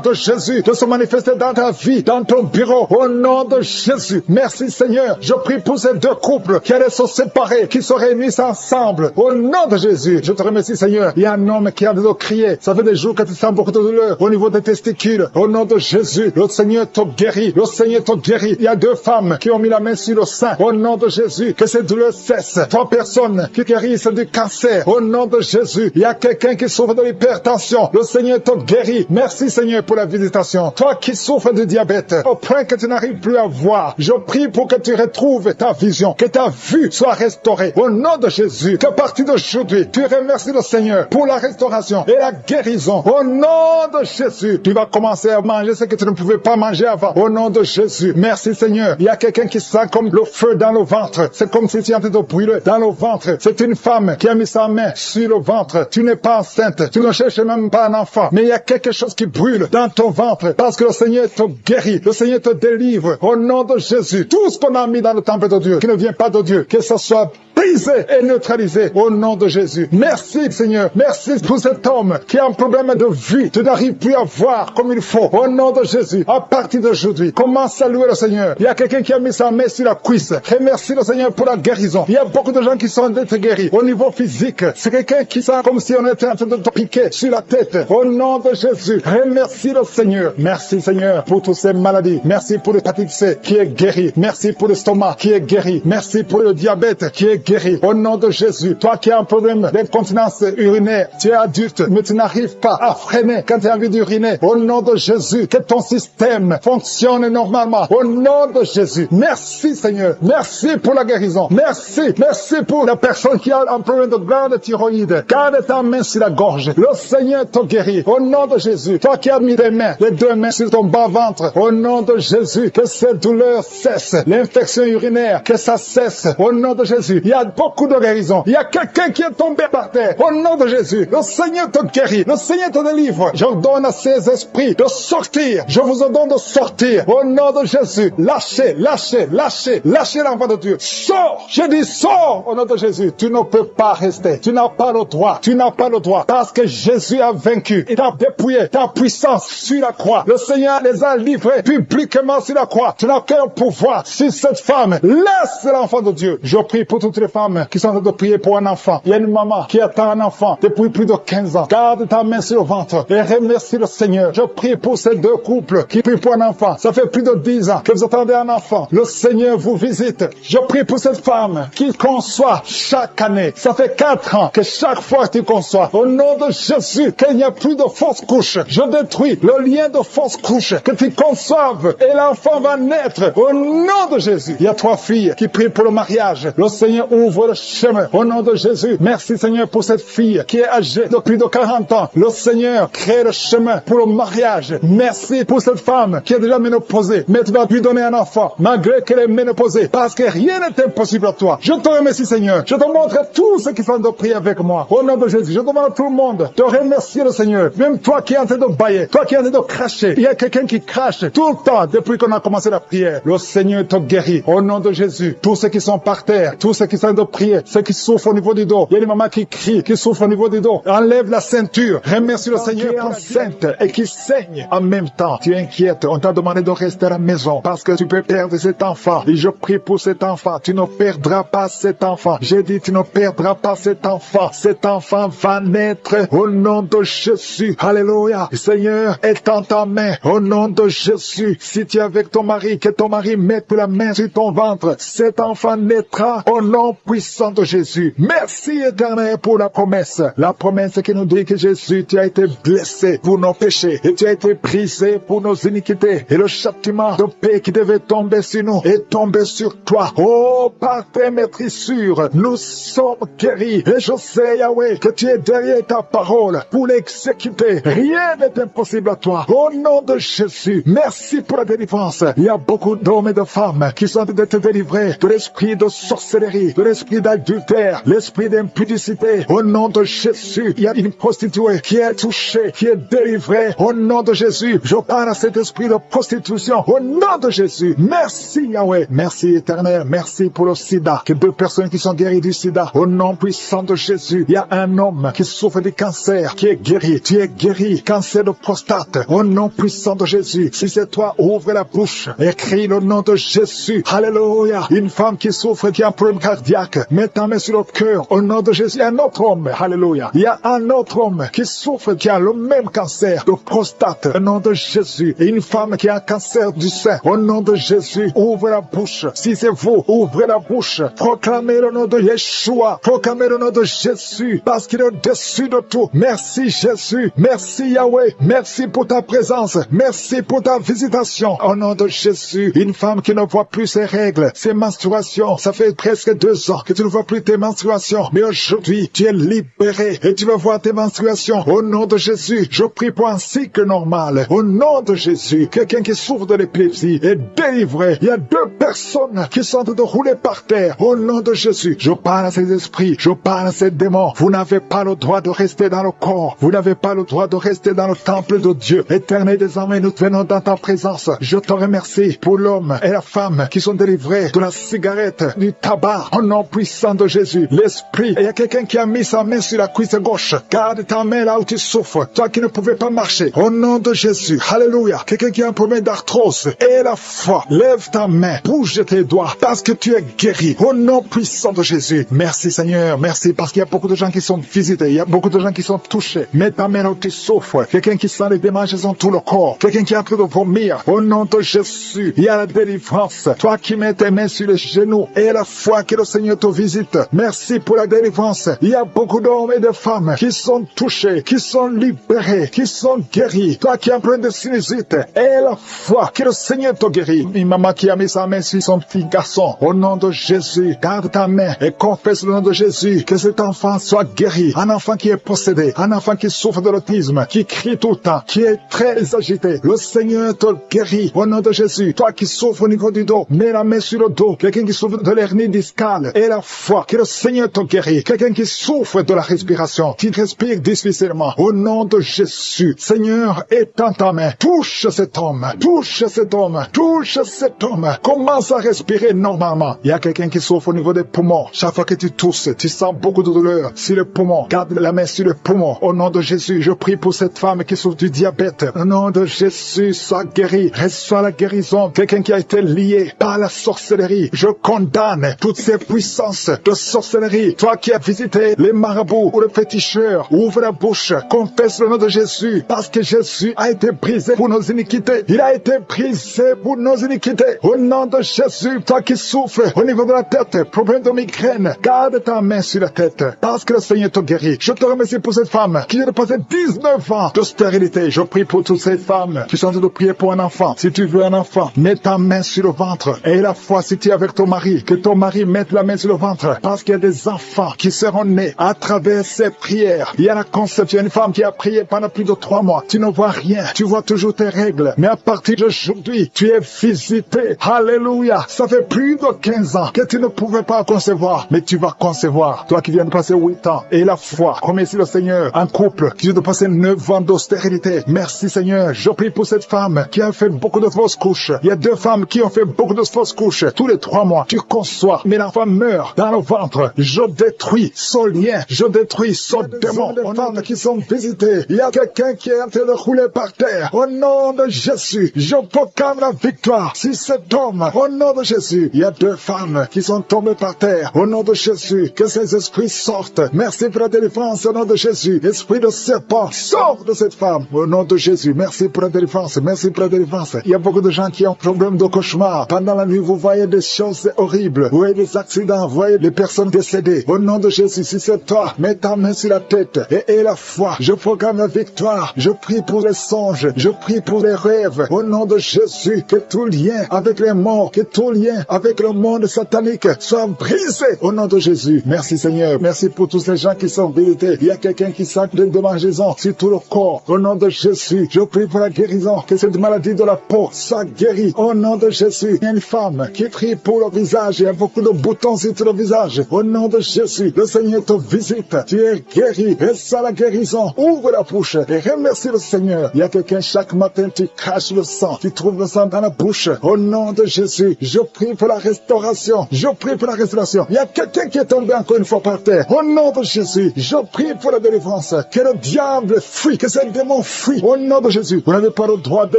Speaker 2: de Jésus de se manifester dans ta vie, dans ton bureau. Au nom de Jésus. Merci Seigneur. Je prie pour ces 2 couples qui allaient se séparer, qui se réunissent ensemble. Au nom de Jésus. Je te remercie Seigneur. Il y a un homme qui a de crier. Ça fait des jours que tu sens beaucoup de douleur au niveau des testicules. Au nom de Jésus. Le Seigneur te guérit. Le Seigneur te guérit. Il y a 2 femmes qui ont mis la main sur le sein. Au nom de Jésus. Que ces douleurs cessent. 3 personnes qui guérissent du cancer. Au nom de Jésus. Il y a quelqu'un qui souffre de l'hypertension. Le Seigneur te guérit. Merci Seigneur pour la visitation. Toi qui souffres de diabète, au point que tu n'arrives plus à voir, je prie pour que tu retrouves ta vision, que ta vue soit restaurée. Au nom de Jésus. Qu'à partir d'aujourd'hui, tu remercies le Seigneur pour la restauration et la guérison. Au nom de Jésus, tu vas commencer à manger ce que tu ne pouvais pas manger avant. Au nom de Jésus. Merci Seigneur. Il y a quelqu'un qui sent comme le feu dans le ventre. C'est comme si tu étais en train de brûler dans le ventre. C'est une femme qui a mis sa main sur le ventre. Tu n'es pas enceinte. Tu ne cherches même pas un enfant. Mais il y a quelque chose qui brûle dans ton ventre parce que le Seigneur te guérit. Le Seigneur te délivre. Au nom de Jésus. Tout ce qu'on a mis dans le temple de Dieu, qui ne vient pas de Dieu, que ce soit brisé et neutralisé au nom de Jésus. Merci Seigneur. Merci pour cet homme qui a un problème de vue. Tu n'arrives plus à voir comme il faut. Au nom de Jésus. À partir d'aujourd'hui, commence à louer le Seigneur. Il y a quelqu'un qui a mis sa main sur la cuisse. Remercie le Seigneur pour la guérison. Il y a beaucoup de gens qui sont d'être guéris. Au niveau physique, c'est quelqu'un qui sent comme si on était en train de te piquer sur la tête. Au nom de Jésus. Remercie le Seigneur. Merci Seigneur pour toutes ces maladies. Merci pour l'hépatite C qui est guéri. Merci pour l'estomac qui est guéri. Merci pour le diabète qui est guéri. Au nom de Jésus. Toi qui as un problème d'incontinence urinaire, tu es adulte, mais tu n'arrives pas à freiner quand tu as envie d'uriner. Au nom de Jésus, que ton système fonctionne normalement. Au nom de Jésus. Merci Seigneur. Merci pour la guérison. Merci. Merci pour la personne qui a un problème de glande thyroïde. Garde ta main sur la gorge. Le Seigneur te guérit. Au nom de Jésus. Toi qui as mis tes mains, les 2 mains sur ton bas-ventre. Au nom de Jésus. Que cette douleur cesse. L'infection urinaire, que ça cesse. Au nom de Jésus. Il y a beaucoup de guérison. Il y a quelqu'un qui est tombé par terre. Au nom de Jésus. Le Seigneur te guérit. Le Seigneur te délivre. J'ordonne à ces esprits de sortir. Je vous ordonne de sortir. Au nom de Jésus. Lâchez, lâchez, lâchez. Lâchez l'enfant de Dieu. Sors. Je dis sors. Au nom de Jésus. Tu ne peux pas rester. Tu n'as pas le droit. Tu n'as pas le droit. Parce que Jésus a vaincu. Il t'a dépouillé ta puissance sur la croix. Le Seigneur les a livrés publiquement sur la croix. Tu n'as qu'un pouvoir sur cette femme. Laisse l'enfant de Dieu. Je prie pour toutes les femmes qui sont en train de prier prier pour un enfant. Il y a une maman qui attend un enfant depuis plus de 15 ans. Garde ta main sur le ventre et remercie le Seigneur. Je prie pour ces deux couples qui prient pour un enfant. Ça fait plus de 10 ans que vous attendez un enfant. Le Seigneur vous visite. Je prie pour cette femme qui conçoit chaque année. Ça fait 4 ans que chaque fois tu conçois. Au nom de Jésus, qu'il n'y a plus de fausses couches. Je détruis le lien de fausses couches. Que tu conçoives et l'enfant va naître. Au nom de Jésus. Il y a 3 filles qui prient pour le mariage. Le Seigneur ouvre le chemin. Au nom de Jésus. Merci Seigneur pour cette fille qui est âgée de plus de 40 ans. Le Seigneur crée le chemin pour le mariage. Merci pour cette femme qui est déjà ménopausée. Mais tu vas lui donner un enfant malgré qu'elle est ménopausée. Parce que rien n'est impossible à toi. Je te remercie Seigneur. Je te montre tous ceux qui sont de prier avec moi. Au nom de Jésus. Je demande à tout le monde de remercier le Seigneur. Même toi qui es en train de bailler. Toi qui es en train de cracher. Il y a quelqu'un qui crache tout le temps depuis qu'on a commencé la prière. Le Seigneur te guérit. Au nom de Jésus. Tous ceux qui sont par terre. Tous ceux qui sont en train de prier. Ceux qui souffrent au niveau du dos. Il y a des mamans qui crient, qui souffrent au niveau du dos. Enlève la ceinture. Remercie le Seigneur qui est enceinte et qui saigne en même temps. Tu es inquiète. On t'a demandé de rester à la maison parce que tu peux perdre cet enfant. Et je prie pour cet enfant. Tu ne perdras pas cet enfant. J'ai dit tu ne perdras pas cet enfant. Cet enfant va naître au nom de Jésus. Alléluia. Seigneur, étends ta main au nom de Jésus. Si tu es avec ton mari, que ton mari mette la main sur ton ventre. Cet enfant naîtra au nom puissant de Jésus. Merci éternel pour la promesse. La promesse qui nous dit que Jésus, tu as été blessé pour nos péchés et tu as été brisé pour nos iniquités. Et le châtiment de paix qui devait tomber sur nous est tombé sur toi. Oh, par tes maîtrissures, nous sommes guéris. Et je sais, Yahweh, que tu es derrière ta parole pour l'exécuter. Rien n'est impossible à toi. Au nom de Jésus, merci pour la délivrance. Il y a beaucoup d'hommes et de femmes qui sont en train d'être délivrés de l'esprit de sorcellerie, de l'esprit d'adultère, l'esprit d'impudicité. Au nom de Jésus, il y a une prostituée qui est touchée, qui est délivrée. Au nom de Jésus, je parle à cet esprit de prostitution. Au nom de Jésus, merci Yahweh. Merci éternel, merci pour le sida. Que 2 personnes qui sont guéries du sida. Au nom puissant de Jésus, il y a un homme qui souffre du cancer, qui est guéri. Tu es guéri, cancer de prostate. Au nom puissant de Jésus, si c'est toi, ouvre la bouche et crie le nom de Jésus. Alléluia. Une femme qui souffre, qui a un problème cardiaque, mets ta main sur le cœur. Au nom de Jésus, un autre homme. Alléluia. Il y a un autre homme qui souffre, qui a le même cancer de prostate. Au nom de Jésus. Et une femme qui a un cancer du sein. Au nom de Jésus, ouvre la bouche. Si c'est vous, ouvrez la bouche. Proclamez le nom de Yeshua. Proclamez le nom de Jésus. Parce qu'il est au-dessus de tout. Merci Jésus. Merci Yahweh. Merci pour ta présence. Merci pour ta visitation. Au nom de Jésus. Une femme qui ne voit plus ses règles, ses menstruations. Ça fait presque 2 ans que tu ne vois plus tes menstruations. Mais aujourd'hui, tu es libéré et tu vas voir tes menstruations. Au nom de Jésus, je prie pour un cycle normal. Au nom de Jésus, quelqu'un qui souffre de l'épilepsie est délivré. Il y a 2 personnes qui sont en train de rouler par terre. Au nom de Jésus, je parle à ces esprits, je parle à ces démons. Vous n'avez pas le droit de rester dans le corps. Vous n'avez pas le droit de rester dans le temple de Dieu. Éternel, désormais, nous venons dans ta présence. Je te remercie pour l'homme et la femme qui sont délivrés de la cigarette, du tabac. Au nom puissant de Jésus, l'esprit. Et il y a quelqu'un qui a mis sa main sur la cuisse gauche. Garde ta main là où tu souffres. Toi qui ne pouvais pas marcher. Au nom de Jésus. Alléluia. Quelqu'un qui a un problème d'arthrose. Et la foi. Lève ta main. Bouge tes doigts. Parce que tu es guéri. Au nom puissant de Jésus. Merci Seigneur. Merci parce qu'il y a beaucoup de gens qui sont visités. Il y a beaucoup de gens qui sont touchés. Mets ta main là où tu souffres. Quelqu'un qui sent les démanges dans tout le corps. Quelqu'un qui est en train de vomir. Au nom de Jésus. Il y a la délivrance. Toi qui mets tes mains sur les genoux. Et la foi que le Seigneur te visite. Merci pour la délivrance. Il y a beaucoup d'hommes et de femmes qui sont touchés, qui sont libérés, qui sont guéris. Toi qui es en train de sinusite, et la foi que le Seigneur te guérit. Une maman qui a mis sa main sur son petit garçon. Au nom de Jésus, garde ta main et confesse le nom de Jésus. Que cet enfant soit guéri. Un enfant qui est possédé, un enfant qui souffre de l'autisme, qui crie tout le temps, qui est très agité. Le Seigneur te guérit. Au nom de Jésus, toi qui souffres au niveau du dos, mets la main sur le dos. Quelqu'un qui souffre de l'hernie discale, et la foi que le Seigneur te guérit. Quelqu'un qui souffre de la respiration, qui respire difficilement. Au nom de Jésus, Seigneur, étends ta main. Touche cet homme. Touche cet homme. Touche cet homme. Commence à respirer normalement. Il y a quelqu'un qui souffre au niveau des poumons. Chaque fois que tu tousses, tu sens beaucoup de douleur sur les poumons. Garde la main sur les poumons. Au nom de Jésus, je prie pour cette femme qui souffre du diabète. Au nom de Jésus, sois guéri. Reçois la guérison. Quelqu'un qui a été lié par la sorcellerie. Je condamne toutes ces puissances de sorcellerie sorcellerie, toi qui as visité les marabouts ou les féticheurs, ouvre la bouche, confesse le nom de Jésus, parce que Jésus a été brisé pour nos iniquités. Il a été brisé pour nos iniquités. Au nom de Jésus, toi qui souffres au niveau de la tête, problème de migraine, garde ta main sur la tête, parce que le Seigneur te guérit. Je te remercie pour cette femme qui vient de passer 19 ans de stérilité. Je prie pour toutes ces femmes qui sont en train de prier pour un enfant. Si tu veux un enfant, mets ta main sur le ventre. Et la foi, si tu es avec ton mari, que ton mari mette la main sur le ventre, parce qu'il y a des enfants qui seront nés à travers ces prières. Il y a la conception, une femme qui a prié pendant plus de 3 mois. Tu ne vois rien, tu vois toujours tes règles. Mais à partir d'aujourd'hui, tu es visité. Alléluia. Ça fait plus de 15 ans que tu ne pouvais pas concevoir, mais tu vas concevoir. Toi qui viens de passer 8 ans. Et la foi, remercie le Seigneur. Un couple qui vient de passer 9 ans d'austérité. Merci Seigneur. Je prie pour cette femme qui a fait beaucoup de fausses couches. Il y a 2 femmes qui ont fait beaucoup de fausses couches. Tous les 3 mois, tu conçois, mais l'enfant meurt dans le ventre. Je détruis ce lien. Je détruis ce démon. Des femmes qui sont visitées. Il y a quelqu'un qui est en train de rouler par terre. Au nom de Jésus, je proclame la victoire sur cet homme. Au nom de Jésus, il y a 2 femmes qui sont tombées par terre. Au nom de Jésus, que ces esprits sortent. Merci pour la délivrance au nom de Jésus. Esprit de serpent, sors de cette femme. Au nom de Jésus, merci pour la délivrance. Merci pour la délivrance. Il y a beaucoup de gens qui ont problème de cauchemar. Pendant la nuit, vous voyez des choses horribles. Vous voyez des accidents. Vous voyez des personnes décédées. Au nom de Jésus, si c'est toi, mets ta main sur la tête et la foi. Je proclame la victoire. Je prie pour les songes. Je prie pour les rêves. Au nom de Jésus, que tout lien avec les morts, que tout lien avec le monde satanique soit brisé. Au nom de Jésus. Merci Seigneur. Merci pour tous ces gens qui sont visités. Il y a quelqu'un qui sent de démangeaison sur tout le corps. Au nom de Jésus, je prie pour la guérison. Que cette maladie de la peau soit guérie. Au nom de Jésus, il y a une femme qui prie pour le visage. Il y a beaucoup de boutons sur tout le visage. Au nom de Jésus, le Seigneur te visite. Tu es guéri. Et ça la guérison. Ouvre la bouche et remercie le Seigneur. Il y a quelqu'un chaque matin, tu craches le sang. Tu trouves le sang dans la bouche. Au nom de Jésus, je prie pour la restauration. Je prie pour la restauration. Il y a quelqu'un qui est tombé encore une fois par terre. Au nom de Jésus, je prie pour la délivrance. Que le diable fuit, que ces démons fuient. Au nom de Jésus, vous n'avez pas le droit de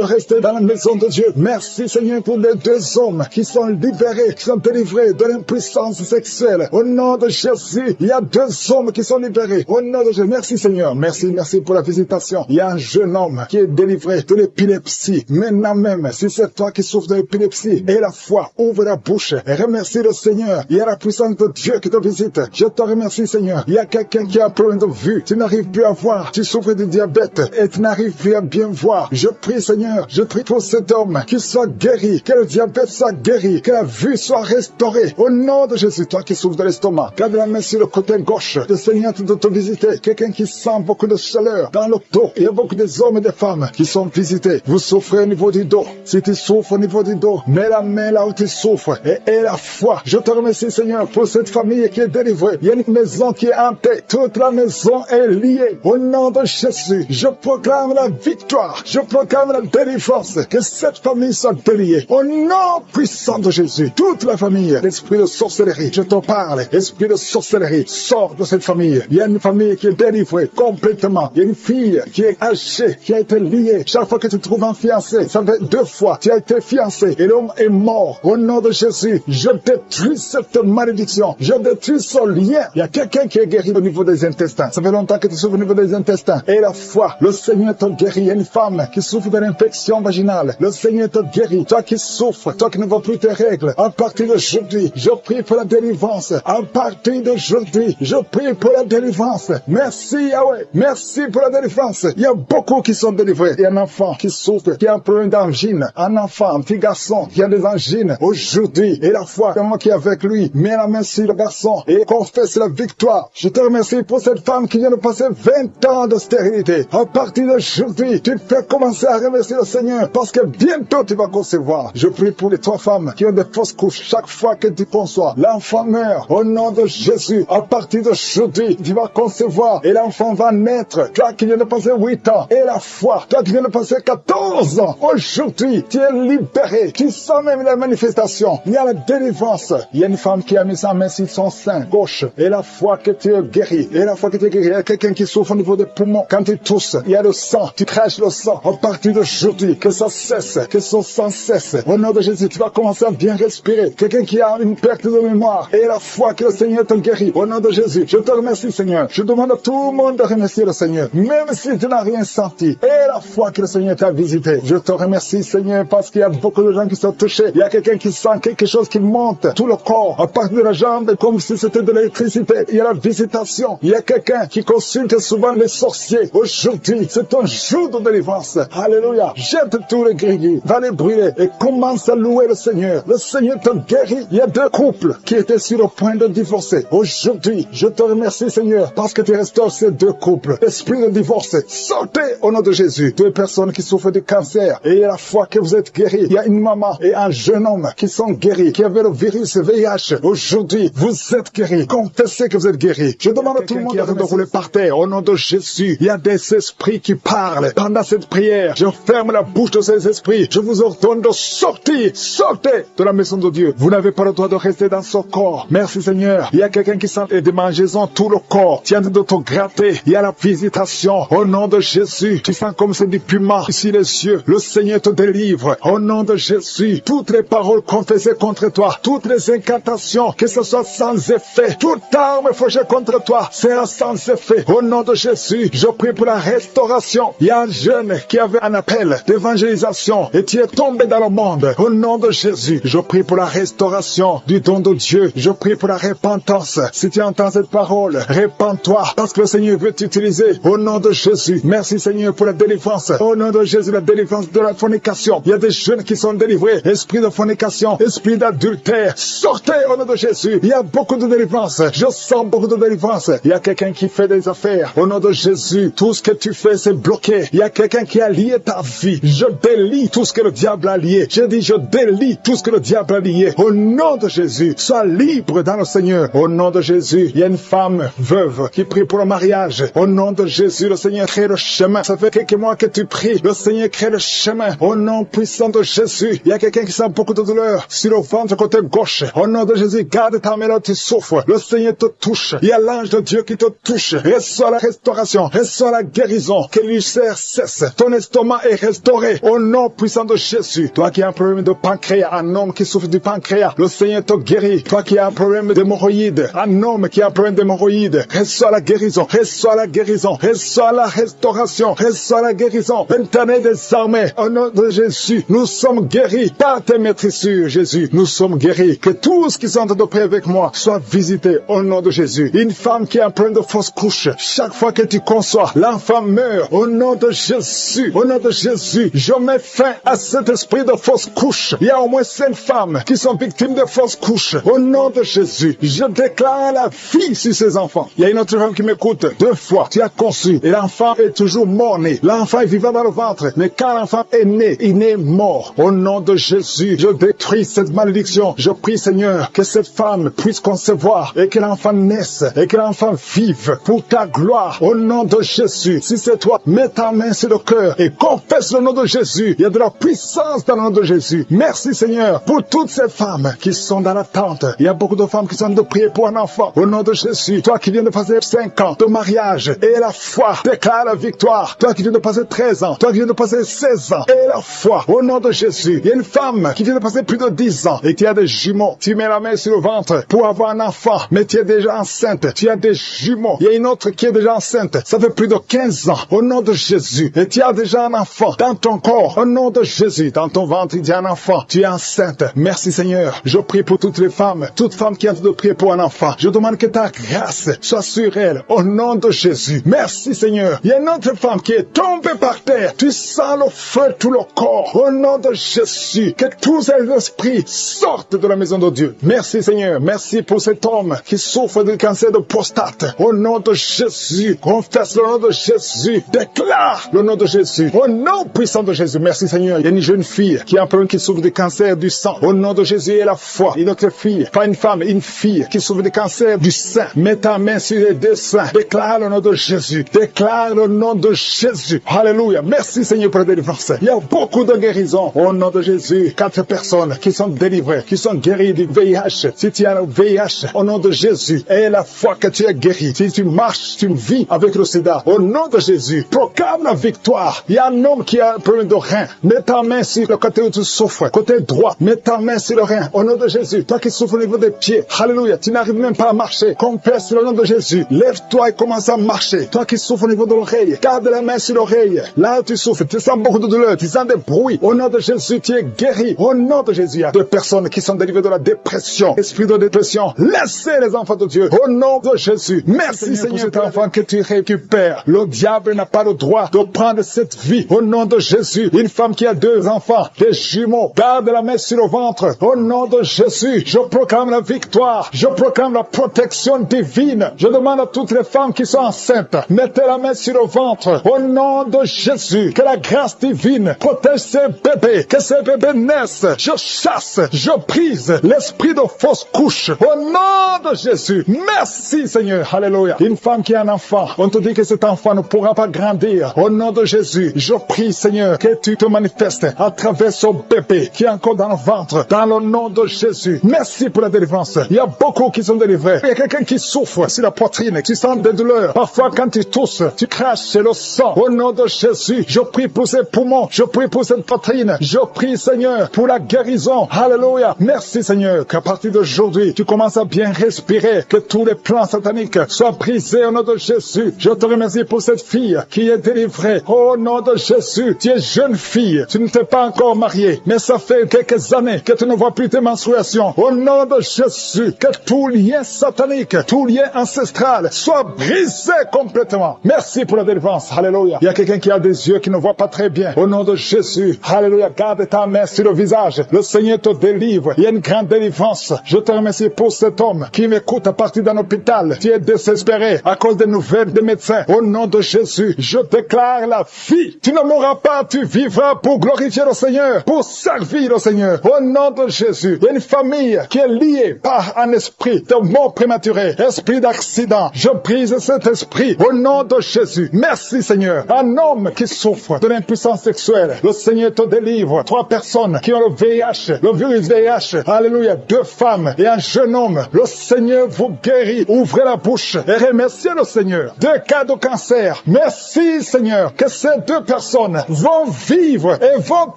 Speaker 2: rester dans la maison de Dieu. Merci Seigneur pour les 2 hommes qui sont libérés, qui sont délivrés de l'impuissance sexuelle. Au nom de Jésus, il y a 2 hommes qui sont libérés. Au nom de Jésus, merci Seigneur. Merci pour la visitation. Il y a un jeune homme qui est délivré de l'épilepsie. Maintenant même, si c'est toi qui souffres de l'épilepsie, et la foi, ouvre la bouche et remercie le Seigneur. Il y a la puissance de Dieu qui te visite. Je te remercie Seigneur. Il y a quelqu'un qui a un problème de vue. Tu n'arrives plus à voir. Tu souffres de diabète et tu n'arrives plus à bien voir. Je prie Seigneur. Je prie pour cet homme qui soit guéri. Que le diabète soit guéri. Que la vue soit restaurée. Au nom de Jésus, toi qui souffres de l'estomac, garde la main sur le côté gauche. Le Seigneur de te visiter. Quelqu'un qui sent beaucoup de chaleur dans le dos. Il y a beaucoup d'hommes et de femmes qui sont visités. Vous souffrez au niveau du dos. Si tu souffres au niveau du dos, mets la main là où tu souffres et la foi. Je te remercie Seigneur pour cette famille qui est délivrée. Il y a une maison qui est hantée. Toute la maison est liée. Au nom de Jésus, je proclame la victoire. Je proclame la délivrance. Que cette famille soit déliée. Au nom puissant de Jésus. Toute la famille, l'esprit de sorcellerie, je te parle. Esprit de sorcellerie, sors de cette famille. Il y a une famille qui est délivrée complètement. Il y a une fille qui est hachée, qui a été liée. Chaque fois que tu trouves un fiancé, ça fait 2 fois, tu as été fiancé et l'homme est mort. Au nom de Jésus, je détruis cette malédiction. Je détruis ce lien. Il y a quelqu'un qui est guéri au niveau des intestins. Ça fait longtemps que tu souffres au niveau des intestins. Et la foi, le Seigneur te guérit. Il y a une femme qui souffre de l'infection vaginale. Le Seigneur te guérit. Toi qui souffres, toi qui ne vois plus tes règles. À partir d'aujourd'hui, je prie pour la délivrance. À partir d'aujourd'hui, je prie pour la délivrance. Merci Yahweh. Merci pour la délivrance. Il y a beaucoup qui sont délivrés. Il y a un enfant qui souffre, qui a un problème d'angine. Un enfant, un petit garçon qui a des angines. Aujourd'hui, et la foi, comment qui est avec lui, mets la main sur le garçon et confesse la victoire. Je te remercie pour cette femme qui vient de passer 20 ans de stérilité. À partir d'aujourd'hui, tu fais commencer à remercier le Seigneur parce que bientôt tu vas concevoir. Je prie pour les 3 femmes qui ont des fausses couches. Chaque fois que tu conçois, l'enfant meurt. Au nom de Jésus, à partir d'aujourd'hui, tu vas concevoir et l'enfant va naître. Toi qui viens de passer 8 ans et la foi, toi qui viens de passer 14 ans, aujourd'hui, tu es libéré. Tu sens même la manifestation. Il y a la délivrance. Il y a une femme qui a mis sa main sur son sein gauche et la foi que tu es guéri. Et la foi que tu es guéri, il y a quelqu'un qui souffre au niveau des poumons. Quand tu tousses, il y a le sang. Tu craches le sang. À partir d'aujourd'hui, que ça cesse, que son sang cesse. Au nom de Jésus, tu vas commencer à bien respirer. Quelqu'un qui a une perte de mémoire et la foi que le Seigneur te guérit. Au nom de Jésus, je te remercie, Seigneur. Je demande à tout le monde de remercier le Seigneur, même si tu n'as rien senti. Et la fois que le Seigneur t'a visité, je te remercie, Seigneur, parce qu'il y a beaucoup de gens qui sont touchés. Il y a quelqu'un qui sent quelque chose qui monte tout le corps, à partir de la jambe, comme si c'était de l'électricité. Il y a la visitation. Il y a quelqu'un qui consulte souvent les sorciers. Aujourd'hui, c'est un jour de délivrance. Alléluia. Jette tous les gris, va les brûler et commence à louer le Seigneur. Le Seigneur te guérit. Il y a 2 couples qui étaient sur le point de divorcer. Aujourd'hui, je te remercie, Seigneur, parce que tu restaures ces 2 couples. Esprit de divorce, sortez au nom de Jésus. 2 personnes qui souffrent du cancer. Et à la fois que vous êtes guéris, il y a une maman et un jeune homme qui sont guéris, qui avaient le virus VIH. Aujourd'hui, vous êtes guéris. Confessez que vous êtes guéris. Je demande à tout le monde de rouler par terre au nom de Jésus. Il y a des esprits qui parlent. Pendant cette prière, je ferme la bouche de ces esprits. Je vous ordonne de sortir. Sortez de la maison de Dieu. Vous n'avez pas le droit de rester dans ce corps. Merci Seigneur. Il y a quelqu'un qui sent des démangeaisons tout le corps. Tiens de te gratter. Il y a la visitation. Au nom de Jésus. Tu sens comme c'est du piment ici les yeux. Le Seigneur te délivre. Au nom de Jésus. Toutes les paroles confessées contre toi. Toutes les incantations, que ce soit sans effet. Toute arme forgée contre toi sera sans effet. Au nom de Jésus, je prie pour la restauration. Il y a un jeune qui avait un appel d'évangélisation et tu es tombé dans le monde. Au nom de Jésus, je prie pour la restauration du don de Dieu. Je prie pour la repentance. Si tu entends cette parole, répands-toi parce que le Seigneur veut t'utiliser. Au nom de Jésus, merci Seigneur pour la délivrance. Au nom de Jésus, la délivrance de la fornication. Il y a des jeunes qui sont délivrés. Esprit de fornication, esprit d'adultère. Sortez au nom de Jésus. Il y a beaucoup de délivrance. Je sens beaucoup de délivrance. Il y a quelqu'un qui fait des affaires. Au nom de Jésus, tout ce que tu fais, c'est bloqué. Il y a quelqu'un qui a lié ta vie. Je délie tout ce que le diable a lié. Je dis, je délie tout ce que le diable a lié. Au nom de Jésus, sois libre dans le Seigneur. Au nom de Jésus, il y a une femme veuve qui prie pour le mariage. Au nom de Jésus, le Seigneur crée le chemin. Ça fait quelques mois que tu pries. Le Seigneur crée le chemin. Au nom puissant de Jésus, il y a quelqu'un qui sent beaucoup de douleur sur le ventre côté gauche. Au nom de Jésus, garde ta main là, tu souffres. Le Seigneur te touche. Il y a l'ange de Dieu qui te touche. Reçois la restauration. Reçois la guérison. Que l'ulcère cesse. Ton estomac est restauré. Au nom puissant de Jésus. Toi qui as un problème de pancréas, un homme qui souffre du pancréas, le Seigneur te guérit. Toi qui as un problème d'hémorroïdes, un homme qui a un problème d'hémorroïdes, reçois la guérison. Reçois la guérison. Reçois la restauration. Reçois la guérison. Éternel des armées, au nom de Jésus, nous sommes guéris par tes maîtrissures, Jésus. Nous sommes guéris. Que tous qui sont en train de prier avec moi soient visités au nom de Jésus. Une femme qui a un problème de fausse couche, chaque fois que tu conçois, l'enfant meurt. Au nom de Jésus, au nom de Jésus, je mets fin à cet esprit de fausse couche. Il y a au moins 5 femmes qui sont victimes de fausse couche. Au nom de Jésus, je déclare la vie sur ces enfants. Il y a une autre femme qui m'écoute. 2 fois, tu as conçu et l'enfant est toujours mort-né. L'enfant est vivant dans le ventre, mais quand l'enfant est né, il est mort. Au nom de Jésus, je détruis cette malédiction. Je prie, Seigneur, que cette femme puisse concevoir et que l'enfant naisse et que l'enfant vive pour ta gloire. Au nom de Jésus, si c'est toi, mets ta main sur le cœur et confesse le nom de Jésus. Il y a de la puissance dans le nom de Jésus. Merci, Seigneur, pour toutes ces femmes qui sont dans l'attente. Il y a beaucoup de femmes qui sont en train de prier pour un enfant. Au nom de Jésus, toi qui viens de passer 5 ans de mariage et la foi déclare la victoire. Toi qui viens de passer 13 ans, toi qui viens de passer 16 ans et la foi. Au nom de Jésus, il y a une femme qui vient de passer plus de 10 ans et qui a des jumeaux. Tu mets la main sur le ventre pour avoir un enfant, mais tu es déjà enceinte. Tu as des jumeaux. Il y a une autre qui est déjà enceinte. Ça fait plus de 15 ans. Au nom de Jésus. Et tu as déjà un enfant dans ton corps. Au nom de Jésus. Dans ton ventre, il y a un enfant. Tu es enceinte. Merci Seigneur. Je prie pour toutes les femmes. Toutes femmes qui ont de prier pour un enfant. Je demande que ta grâce soit sur elles. Au nom de Jésus. Merci Seigneur. Il y a une autre femme qui est tombée par terre. Tu sens le feu tout le corps. Au nom de Jésus. Que tous ces esprits sortent de la maison de Dieu. Merci Seigneur. Merci pour cet homme qui souffre du cancer de prostate. Au nom de Jésus. Confesse le nom de Jésus. Déclare le nom de Jésus. Au nom puissant de Jésus. Merci Seigneur. Il y a une jeune fille qui a un problème qui souffre du cancer du sang. Au nom de Jésus et la foi. Une autre fille, pas une femme, une fille qui souffre du cancer du sein. Mets ta main sur les 2 seins. Déclare le nom de Jésus. Déclare le nom de Jésus. Alléluia. Merci Seigneur pour la délivrance. Il y a beaucoup de guérisons. Au nom de Jésus. 4 personnes qui sont délivrées, qui sont guéries du VIH. Si tu as le VIH, au nom de Jésus, et la foi que tu es guéri. Si tu marches, tu vis avec le sida. Au nom de Jésus, proclame la victoire. Il y a un homme qui a un problème de rein. Mets ta main sur le côté où tu souffres. Côté droit, mets ta main sur le rein. Au nom de Jésus, toi qui souffres au niveau des pieds. Alléluia. Tu n'arrives même pas à marcher. Confesse le nom de Jésus. Lève-toi et commence à marcher. Toi qui souffres au niveau de l'oreille, garde la main sur l'oreille. Là où tu souffres, tu sens beaucoup de douleur, tu sens des bruits. Au nom de Jésus, tu es guéri. Au nom de Jésus, il y a 2 personnes qui sont délivrées de la dépression. Esprit de dépression, laissez les enfants de Dieu. Au nom de Jésus. Merci Seigneur pour cet enfant que tu récupères. Le diable n'a pas le droit de prendre cette vie. Au nom de Jésus. Une femme qui a 2 enfants, des jumeaux, garde la main sur le ventre. Au nom de Jésus, je proclame la victoire. Je proclame la protection divine. Je demande à toutes les femmes qui sont enceintes, mettez la main sur le ventre. Au nom de Jésus, que la grâce divine protège ces bébés, que ces bébés naissent. Je chasse, je brise l'esprit de fausse couche. Au nom de Jésus. Merci Seigneur. Alléluia. Une femme qui a un enfant, on te dit que cet enfant ne pourra pas grandir. Au nom de Jésus, je prie Seigneur que tu te manifestes à travers ce bébé qui est encore dans le ventre. Dans le nom de Jésus. Merci pour la délivrance. Il y a beaucoup qui sont délivrés. Il y a quelqu'un qui souffre sur la poitrine. Tu sens des douleurs. Parfois quand tu tousses, tu craches le sang. Au nom de Jésus, je prie pour ces poumons. Je prie pour cette poitrine. Je prie Seigneur pour la guérison. Alléluia. Merci Seigneur qu'à partir d'aujourd'hui, tu commences à bien respirer. Que tous les plans sataniques soient brisés au nom de Jésus. Je te remercie pour cette fille qui est délivrée. Au nom de Jésus, tu es jeune fille. Tu ne t'es pas encore mariée. Mais ça fait quelques années que tu ne vois plus tes menstruations. Au nom de Jésus, que tout lien satanique, tout lien ancestral soit brisé complètement. Merci pour la délivrance. Alléluia. Il y a quelqu'un qui a des yeux qui ne voit pas très bien. Au nom de Jésus. Alléluia. Garde ta main sur le visage. Le Seigneur te délivre. Il y a une grande délivrance. Je te remercie pour cet homme qui m'écoute à partir d'un hôpital. Tu es désespéré à cause des nouvelles des médecins. Au nom de Jésus, je déclare la vie. Tu ne mourras pas, tu vivras pour glorifier le Seigneur, pour servir le Seigneur. Au nom de Jésus, il y a une famille qui est liée par un esprit de mort prématurée, esprit d'accident. Je brise cet esprit au nom de Jésus. Merci Seigneur. Un homme qui souffre de l'impuissance sexuelle, le Seigneur te délivre. 3 personnes qui ont le VIH, le virus VIH. Alléluia. 2 femmes et un jeune homme. Le Seigneur vous guérit. Ouvrez la bouche et remerciez le Seigneur. 2 cas de cancer. Merci Seigneur que ces 2 personnes vont vivre et vont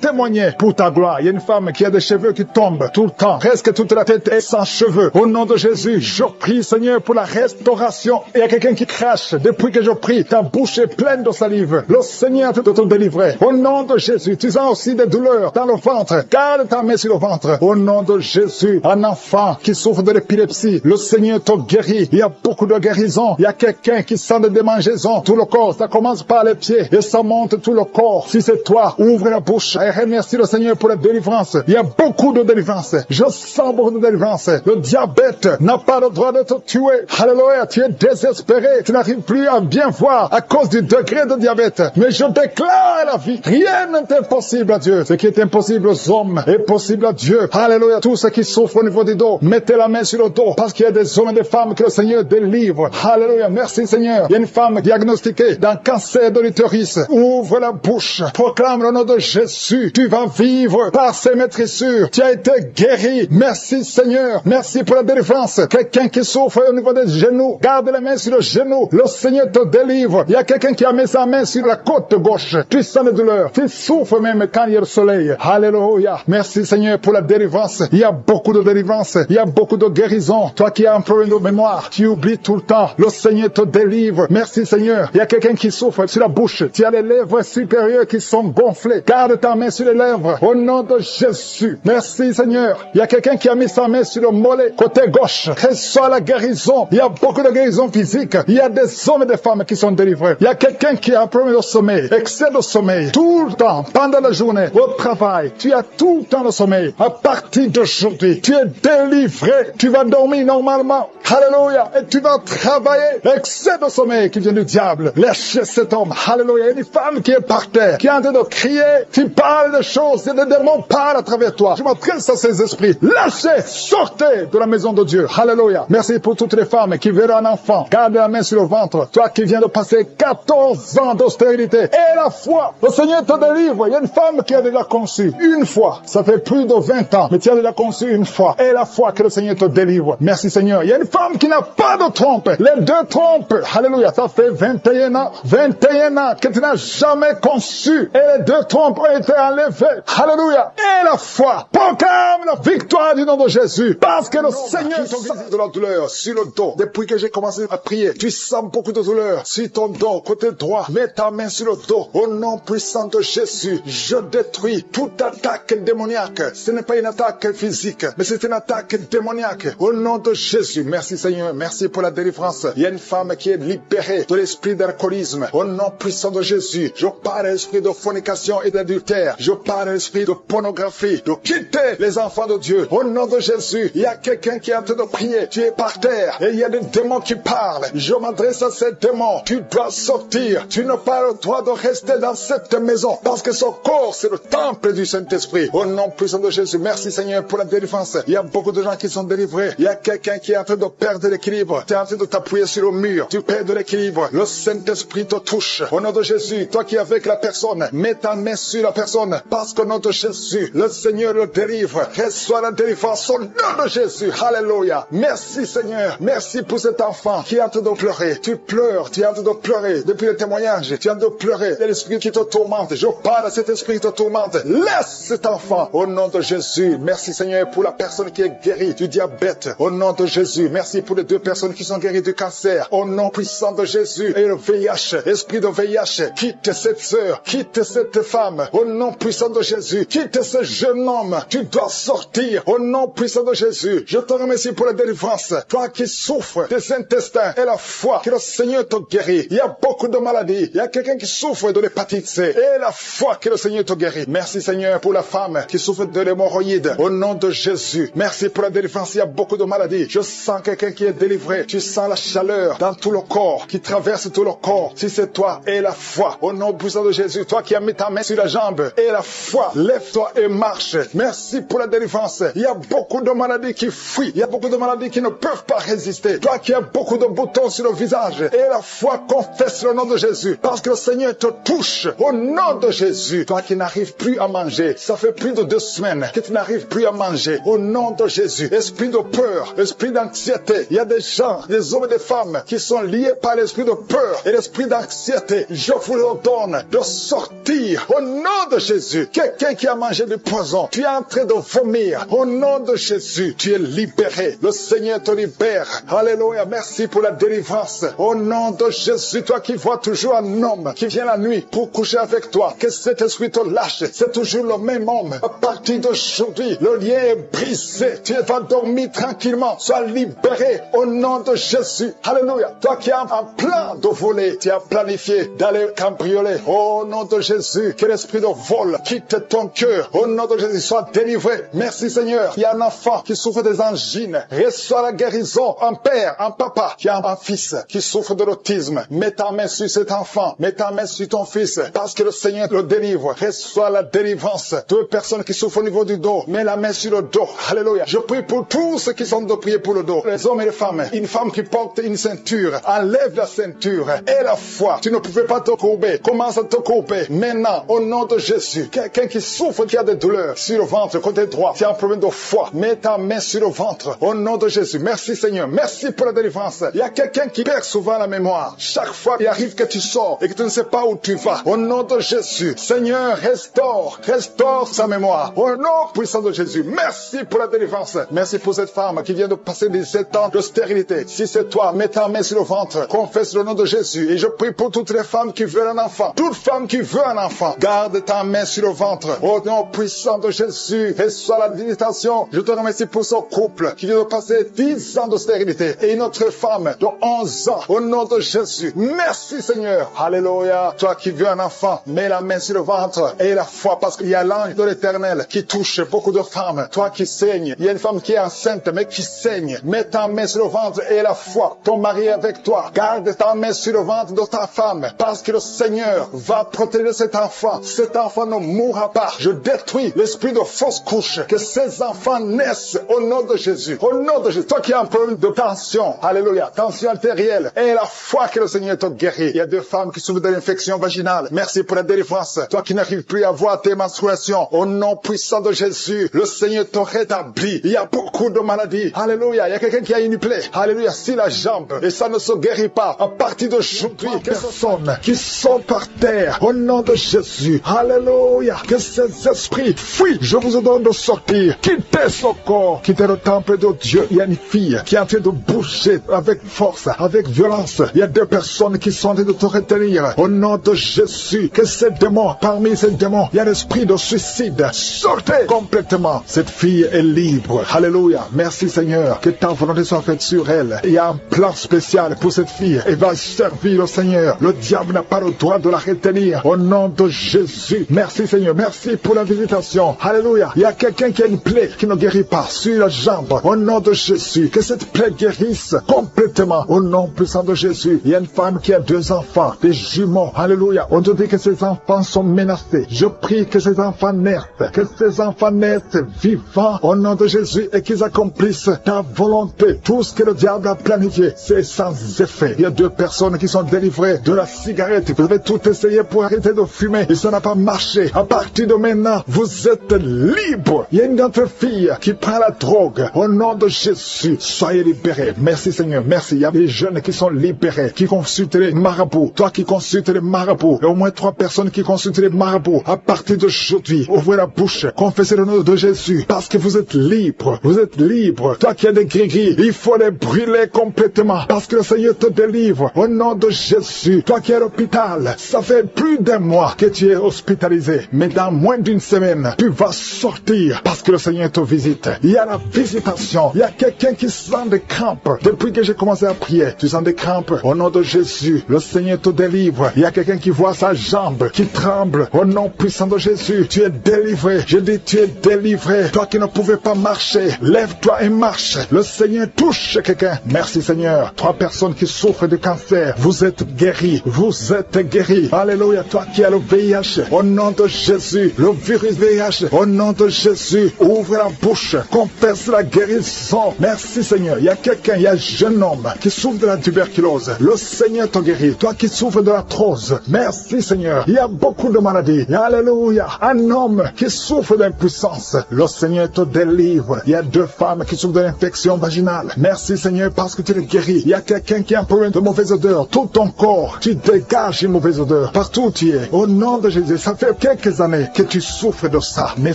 Speaker 2: témoigner pour ta gloire. Il y a une femme qui a des cheveux qui tombent tout le temps. Presque toute la tête est sans cheveux. Au nom de Jésus, je prie Seigneur pour la restauration. Il y a quelqu'un qui crache. Depuis que je prie, ta bouche est pleine de salive. Le Seigneur te délivrer. Au nom de Jésus, tu sens aussi des douleurs dans le ventre. Garde ta main sur le ventre. Au nom de Jésus, un enfant qui souffre de l'épilepsie, le Seigneur te guérit. Il y a beaucoup de guérisons. Il y a quelqu'un qui sent des démangeaisons. Tout le corps, ça commence par les pieds et ça monte tout le corps. Si c'est toi, ouvre la bouche et remercie le Seigneur pour la délivrance. Il y a beaucoup de délivrance. Je sens beaucoup de délivrance. Le diabète n'a pas le droit de te tuer. Alléluia, tu es désespéré. Tu n'arrives plus à bien voir à cause du degré de diabète. Mais je déclare la vie. Rien n'est impossible à Dieu. Ce qui est impossible aux hommes est possible à Dieu. Alléluia, tous ceux qui souffrent au niveau du dos, mettez la main sur le dos parce qu'il y a des hommes et des femmes que le Seigneur délivre. Alléluia, merci Seigneur. Il y a une femme diagnostiquée d'un cancer de l'utérus. Ouvre la bouche. Proclame le nom de Jésus. Tu vas vivre par ses maîtrissures. Tu as été guéri. Merci Seigneur. Merci pour la délivrance. Quelqu'un qui souffre au niveau des genoux, garde la main sur le genou. Le Seigneur te délivre. Il y a quelqu'un qui a mis sa main sur la côte gauche. Tu sens les douleurs. Tu souffres même quand il y a le soleil. Alléluia. Merci Seigneur pour la délivrance. Il y a beaucoup de délivrance. Il y a beaucoup de guérison. Toi qui as un problème de mémoire, tu oublies tout le temps. Le Seigneur te délivre. Merci Seigneur. Il y a quelqu'un qui souffre sur la bouche. Tu as les lèvres supérieures qui sont gonflées. Garde ta main sur les lèvres. Au nom de Jésus. Merci Seigneur. Il y a quelqu'un qui a mis sa main sur le mollet, côté gauche. Reçois la guérison. Il y a beaucoup de guérison physique. Il y a des hommes et des femmes qui sont délivrés. Il y a quelqu'un qui a un problème de sommeil, excès de sommeil. Tout le temps, pendant la journée, au travail, tu as tout le temps le sommeil. À partir d'aujourd'hui, tu es délivré. Tu vas dormir normalement. Alléluia. Et tu vas travailler. Excès de sommeil qui vient du diable. Lâchez cet homme. Alléluia. Il y a une femme qui est par terre, qui est en train de crier. Tu parles de choses et les démons parlent à travers toi. Je m'adresse à ces esprits. Lâchez, sortez de la maison de Dieu. Alléluia. Merci pour toutes les femmes qui verront un enfant. Garde la main sur le ventre. Toi qui viens de passer 14 ans d'austérité. Et la foi. Le Seigneur te délivre. Il y a une femme qui a déjà conçu une fois. Ça fait plus de 20 ans. Mais tu as déjà conçu une fois. Et la foi que le Seigneur te délivre. Merci Seigneur. Il y a une femme qui n'a pas de trompe. Les 2 trompes. Alléluia. Ça fait 21 ans. 21 ans que tu n'as jamais conçu. Et les 2 trompes ont été enlevées. Alléluia. Et la foi. Proclame la victoire du nom de Jésus. Parce que le Seigneur, tu sens de la douleur sur le dos. Depuis que j'ai commencé à prier, tu sens beaucoup de douleur sur ton dos, côté droit. Mets ta main sur le dos. Au nom puissant de Jésus, je détruis toute attaque démoniaque. Ce n'est pas une attaque physique, mais c'est une attaque démoniaque. Au nom de Jésus, merci Seigneur, merci pour la délivrance. Il y a une femme qui est libérée de l'esprit d'alcoolisme. Au nom puissant de Jésus, je parle à l'esprit de fornication et d'adultère. Je parle à l'esprit de pornographie, de quitter les enfants de Dieu. Au nom de Jésus, il y a quelqu'un qui est en train de prier. Tu es par terre et il y a des démons qui parlent. Je m'adresse à ces démons. Tu dois sortir. Tu n'as pas le droit de rester dans cette maison parce que son corps, c'est le temple du Saint-Esprit. Au nom puissant de Jésus, merci Seigneur pour la délivrance. Il y a beaucoup de gens qui sont délivrés. Il y a quelqu'un qui est en train de perdre l'équilibre. Tu es en train de t'appuyer sur le mur. Tu perds de l'équilibre. Le Saint-Esprit te touche. Au nom de Jésus, toi qui es avec la personne, mets ta main sur la personne parce qu'au nom de Jésus, le Seigneur le délivre. Reçois la délivrance au nom de Jésus. Alléluia. Merci Seigneur. Merci pour cet enfant qui est en train de pleurer. Tu pleures. Tu es en train de pleurer. Depuis le témoignage, tu es en train de pleurer. Il y a l'esprit qui te tourmente. Je parle à cet esprit qui te tourmente. Laisse cet enfant au nom de Jésus. Merci Seigneur pour la personne qui est guérie du diabète. Au nom de Jésus. Merci pour les 2 personnes qui sont guéries du cancer. Au nom puissant de Jésus. Et le VIH, esprit de VIH, quitte cette sœur, quitte cette femme. Au nom puissant de Jésus. Quitte ce jeune homme. Tu dois sortir. Au nom puissant de Jésus. Je te remercie pour la délivrance. Toi qui souffres des intestins et la foi, que le Seigneur te guérit. Il y a beaucoup de maladies. Il y a quelqu'un qui souffre de l'hépatite C. Et la foi que le Seigneur te guérit. Merci Seigneur pour la femme qui souffre de l'hémorroïde. Au nom de Jésus. Merci pour la délivrance. Il y a beaucoup de maladies. Je sens quelqu'un qui est délivré. Tu sens la chaleur dans tout le corps, qui traverse tout le corps. Si c'est toi, et la foi. Au nom puissant de Jésus. Toi qui as mis ta main sur la jambe. Et la foi. Lève-toi et marche. Merci pour la délivrance. Il y a beaucoup de maladies qui fuient. Il y a beaucoup de maladies qui ne peuvent pas résister. Toi qui as beaucoup de boutons sur le visage. Et la foi confesse le nom de Jésus. Parce que le Seigneur te touche. Au nom de Jésus. Toi qui n'arrives plus à manger. Ça fait plus de 2 semaines que tu n'arrives plus à manger. Au nom de Jésus. Esprit de peur. Esprit d'anxiété. Il y a des gens, des hommes et des femmes qui sont liés par l'esprit de peur et l'esprit d'anxiété. Je vous le donne de sortir. Au nom de Jésus. Quelqu'un qui a mangé du poison. Tu es en train de vomir. Au nom de Jésus. Tu es libéré. Le Seigneur te libère. Alléluia. Merci pour la délivrance. Au nom de Jésus. Toi qui vois toujours un homme qui vient la nuit pour coucher avec toi. Que cet esprit te lâche. C'est toujours le même homme. À partir d'aujourd'hui, le lien est brisé. Tu vas dormir tranquillement. Sois libéré au nom de Jésus. Alléluia. Toi qui as un plan de voler, tu as planifié d'aller cambrioler. Au nom de Jésus, que l'esprit de vol quitte ton cœur. Au nom de Jésus, sois délivré. Merci Seigneur. Il y a un enfant qui souffre des angines. Reçois la guérison. Un père, un papa qui a un fils qui souffre de l'autisme. Mets ta main sur cet enfant. Mets ta main sur ton fils. Parce que le Seigneur le délivre. Reçois la délivrance. 2 personnes qui souffrent au niveau du dos. Mets la main sur le dos. Alléluia. Je prie pour tous ceux qui sont de prier pour le dos. Les hommes et les femmes. Une femme qui porte une ceinture. Enlève la ceinture. Et la foi. Tu ne pouvais pas te courber. Commence à te courber. Maintenant, au nom de Jésus. Quelqu'un qui souffre, qui a des douleurs sur le ventre, côté droit. Qui a un problème de foi. Mets ta main sur le ventre. Au nom de Jésus. Merci Seigneur. Merci pour la délivrance. Il y a quelqu'un qui perd souvent la mémoire. Chaque fois, il arrive que tu sors et que tu ne sais pas où tu vas. Au nom de Jésus. Seigneur, restaure sa mémoire. Au nom puissant de Jésus. Merci pour la délivrance. Merci pour cette femme qui vient de passer 17 ans de stérilité. Si c'est toi, mets ta main sur le ventre. Confesse le nom de Jésus. Et je prie pour toutes les femmes qui veulent un enfant. Toute femme qui veut un enfant. Garde ta main sur le ventre. Au nom puissant de Jésus. Reçois la visitation. Je te remercie pour ce couple qui vient de passer 10 ans de stérilité. Et une autre femme de 11 ans. Au nom de Jésus. Merci Seigneur. Alléluia. Toi qui veux un enfant, mets la main sur le ventre. Et la foi, parce qu'il y a l'ange de l'Éternel qui touche beaucoup de femmes. Toi qui saignes. Il y a une femme qui est enceinte mais qui saigne. Mets ta main sur le ventre et la foi. Ton mari est avec toi. Garde ta main sur le ventre de ta femme. Parce que le Seigneur va protéger cet enfant. Cet enfant ne mourra pas. Je détruis l'esprit de fausse couche. Que ces enfants naissent au nom de Jésus. Au nom de Jésus. Toi qui as un problème de tension. Alléluia. Tension artérielle. Et la foi que le Seigneur te guérit. Il y a 2 femmes qui souffrent de l'infection vaginale. Merci pour la délivrance. Toi qui n'arrives plus à voir tes menstruations. Au nom puissant de Jésus. Le Seigneur te rétablit. Il y a beaucoup de maladies. Alléluia. Il y a quelqu'un qui a une plaie. Alléluia. Si la jambe. Et ça ne se guérit pas. À partir d'aujourd'hui, personnes qui sont par terre. Au nom de Jésus. Alléluia. Que ces esprits fuient. Je vous ordonne de sortir. Quittez ce corps. Quittez le temple de Dieu, il y a une fille qui est en train de bouger avec force, avec violence. Il y a deux personnes qui sont en train de te retenir. Au nom de Jésus, que ces démons, parmi ces démons, il y a l'esprit de suicide. Sortez complètement. Cette fille est libre. Alléluia. Merci Seigneur. Que ta volonté soit faite sur elle. Il y a un plan spécial pour cette fille. Elle va servir le Seigneur. Le diable n'a pas le droit de la retenir. Au nom de Jésus. Merci Seigneur. Merci pour la visitation. Alléluia. Il y a quelqu'un qui a une plaie qui ne guérit pas sur la jambe. Au nom de Jésus. Que cette plaie guérisse complètement. Au nom puissant de Jésus. Il y a une femme qui a 2 enfants, des jumeaux. Alléluia. On te dit que ces enfants sont menacés. Je prie que ces enfants naissent. Que ces enfants naissent vivants au nom de Jésus et qu'ils accomplissent ta volonté. Tout ce que le diable a planifié, c'est sans effet. Il y a 2 personnes qui sont délivrées de la cigarette. Vous avez tout essayé pour arrêter de fumer et ça n'a pas marché. À partir de maintenant, vous êtes libre. Il y a une autre fille qui prend la drogue. Au nom de Jésus, soyez libérés. Merci Seigneur, merci. Il y a des jeunes qui sont libérés, qui consultent les marabouts. Toi qui consultes les marabouts, il y a au moins 3 personnes qui consultent les marabouts. À partir d'aujourd'hui, ouvrez la bouche, confessez le nom de Jésus, parce que vous êtes libre. Vous êtes libre. Toi qui as des gris-gris, il faut les brûler complètement, parce que le Seigneur te délivre. Au nom de Jésus, toi qui es à l'hôpital, ça fait plus d'1 mois que tu es hospitalisé, mais dans moins d'1 semaine, tu vas sortir, parce que le Seigneur te visite. Il y a la visitation. Il y a quelqu'un qui sent des crampes. Depuis que j'ai commencé à prier, tu sens des crampes. Au nom de Jésus, le Seigneur te délivre. Il y a quelqu'un qui voit sa jambe, qui tremble. Au nom puissant de Jésus, tu es délivré. Je dis, tu es délivré. Toi qui ne pouvais pas marcher, lève-toi et marche. Le Seigneur touche quelqu'un. Merci Seigneur. 3 personnes qui souffrent de cancer, vous êtes guéris. Vous êtes guéris. Alléluia. Toi qui as le VIH, au nom de Jésus, le virus VIH, au nom de Jésus, ouvre la bouche, confesse la guérison. Merci Seigneur. Il y a quelqu'un, il y a un jeune homme qui souffre de la tuberculose. Le Seigneur te guérit. Toi qui souffres de l'arthrose, merci Seigneur. Il y a beaucoup de maladies. Alléluia. Un homme qui souffre d'impuissance, le Seigneur te délivre. Il y a 2 femmes qui souffrent de l'infection vaginale. Merci Seigneur parce que tu les guéris. Il y a quelqu'un qui a un problème de mauvaise odeur. Tout ton corps, tu dégages une mauvaise odeur. Partout où tu es. Au nom de Jésus, ça fait quelques années que tu souffres de ça, mais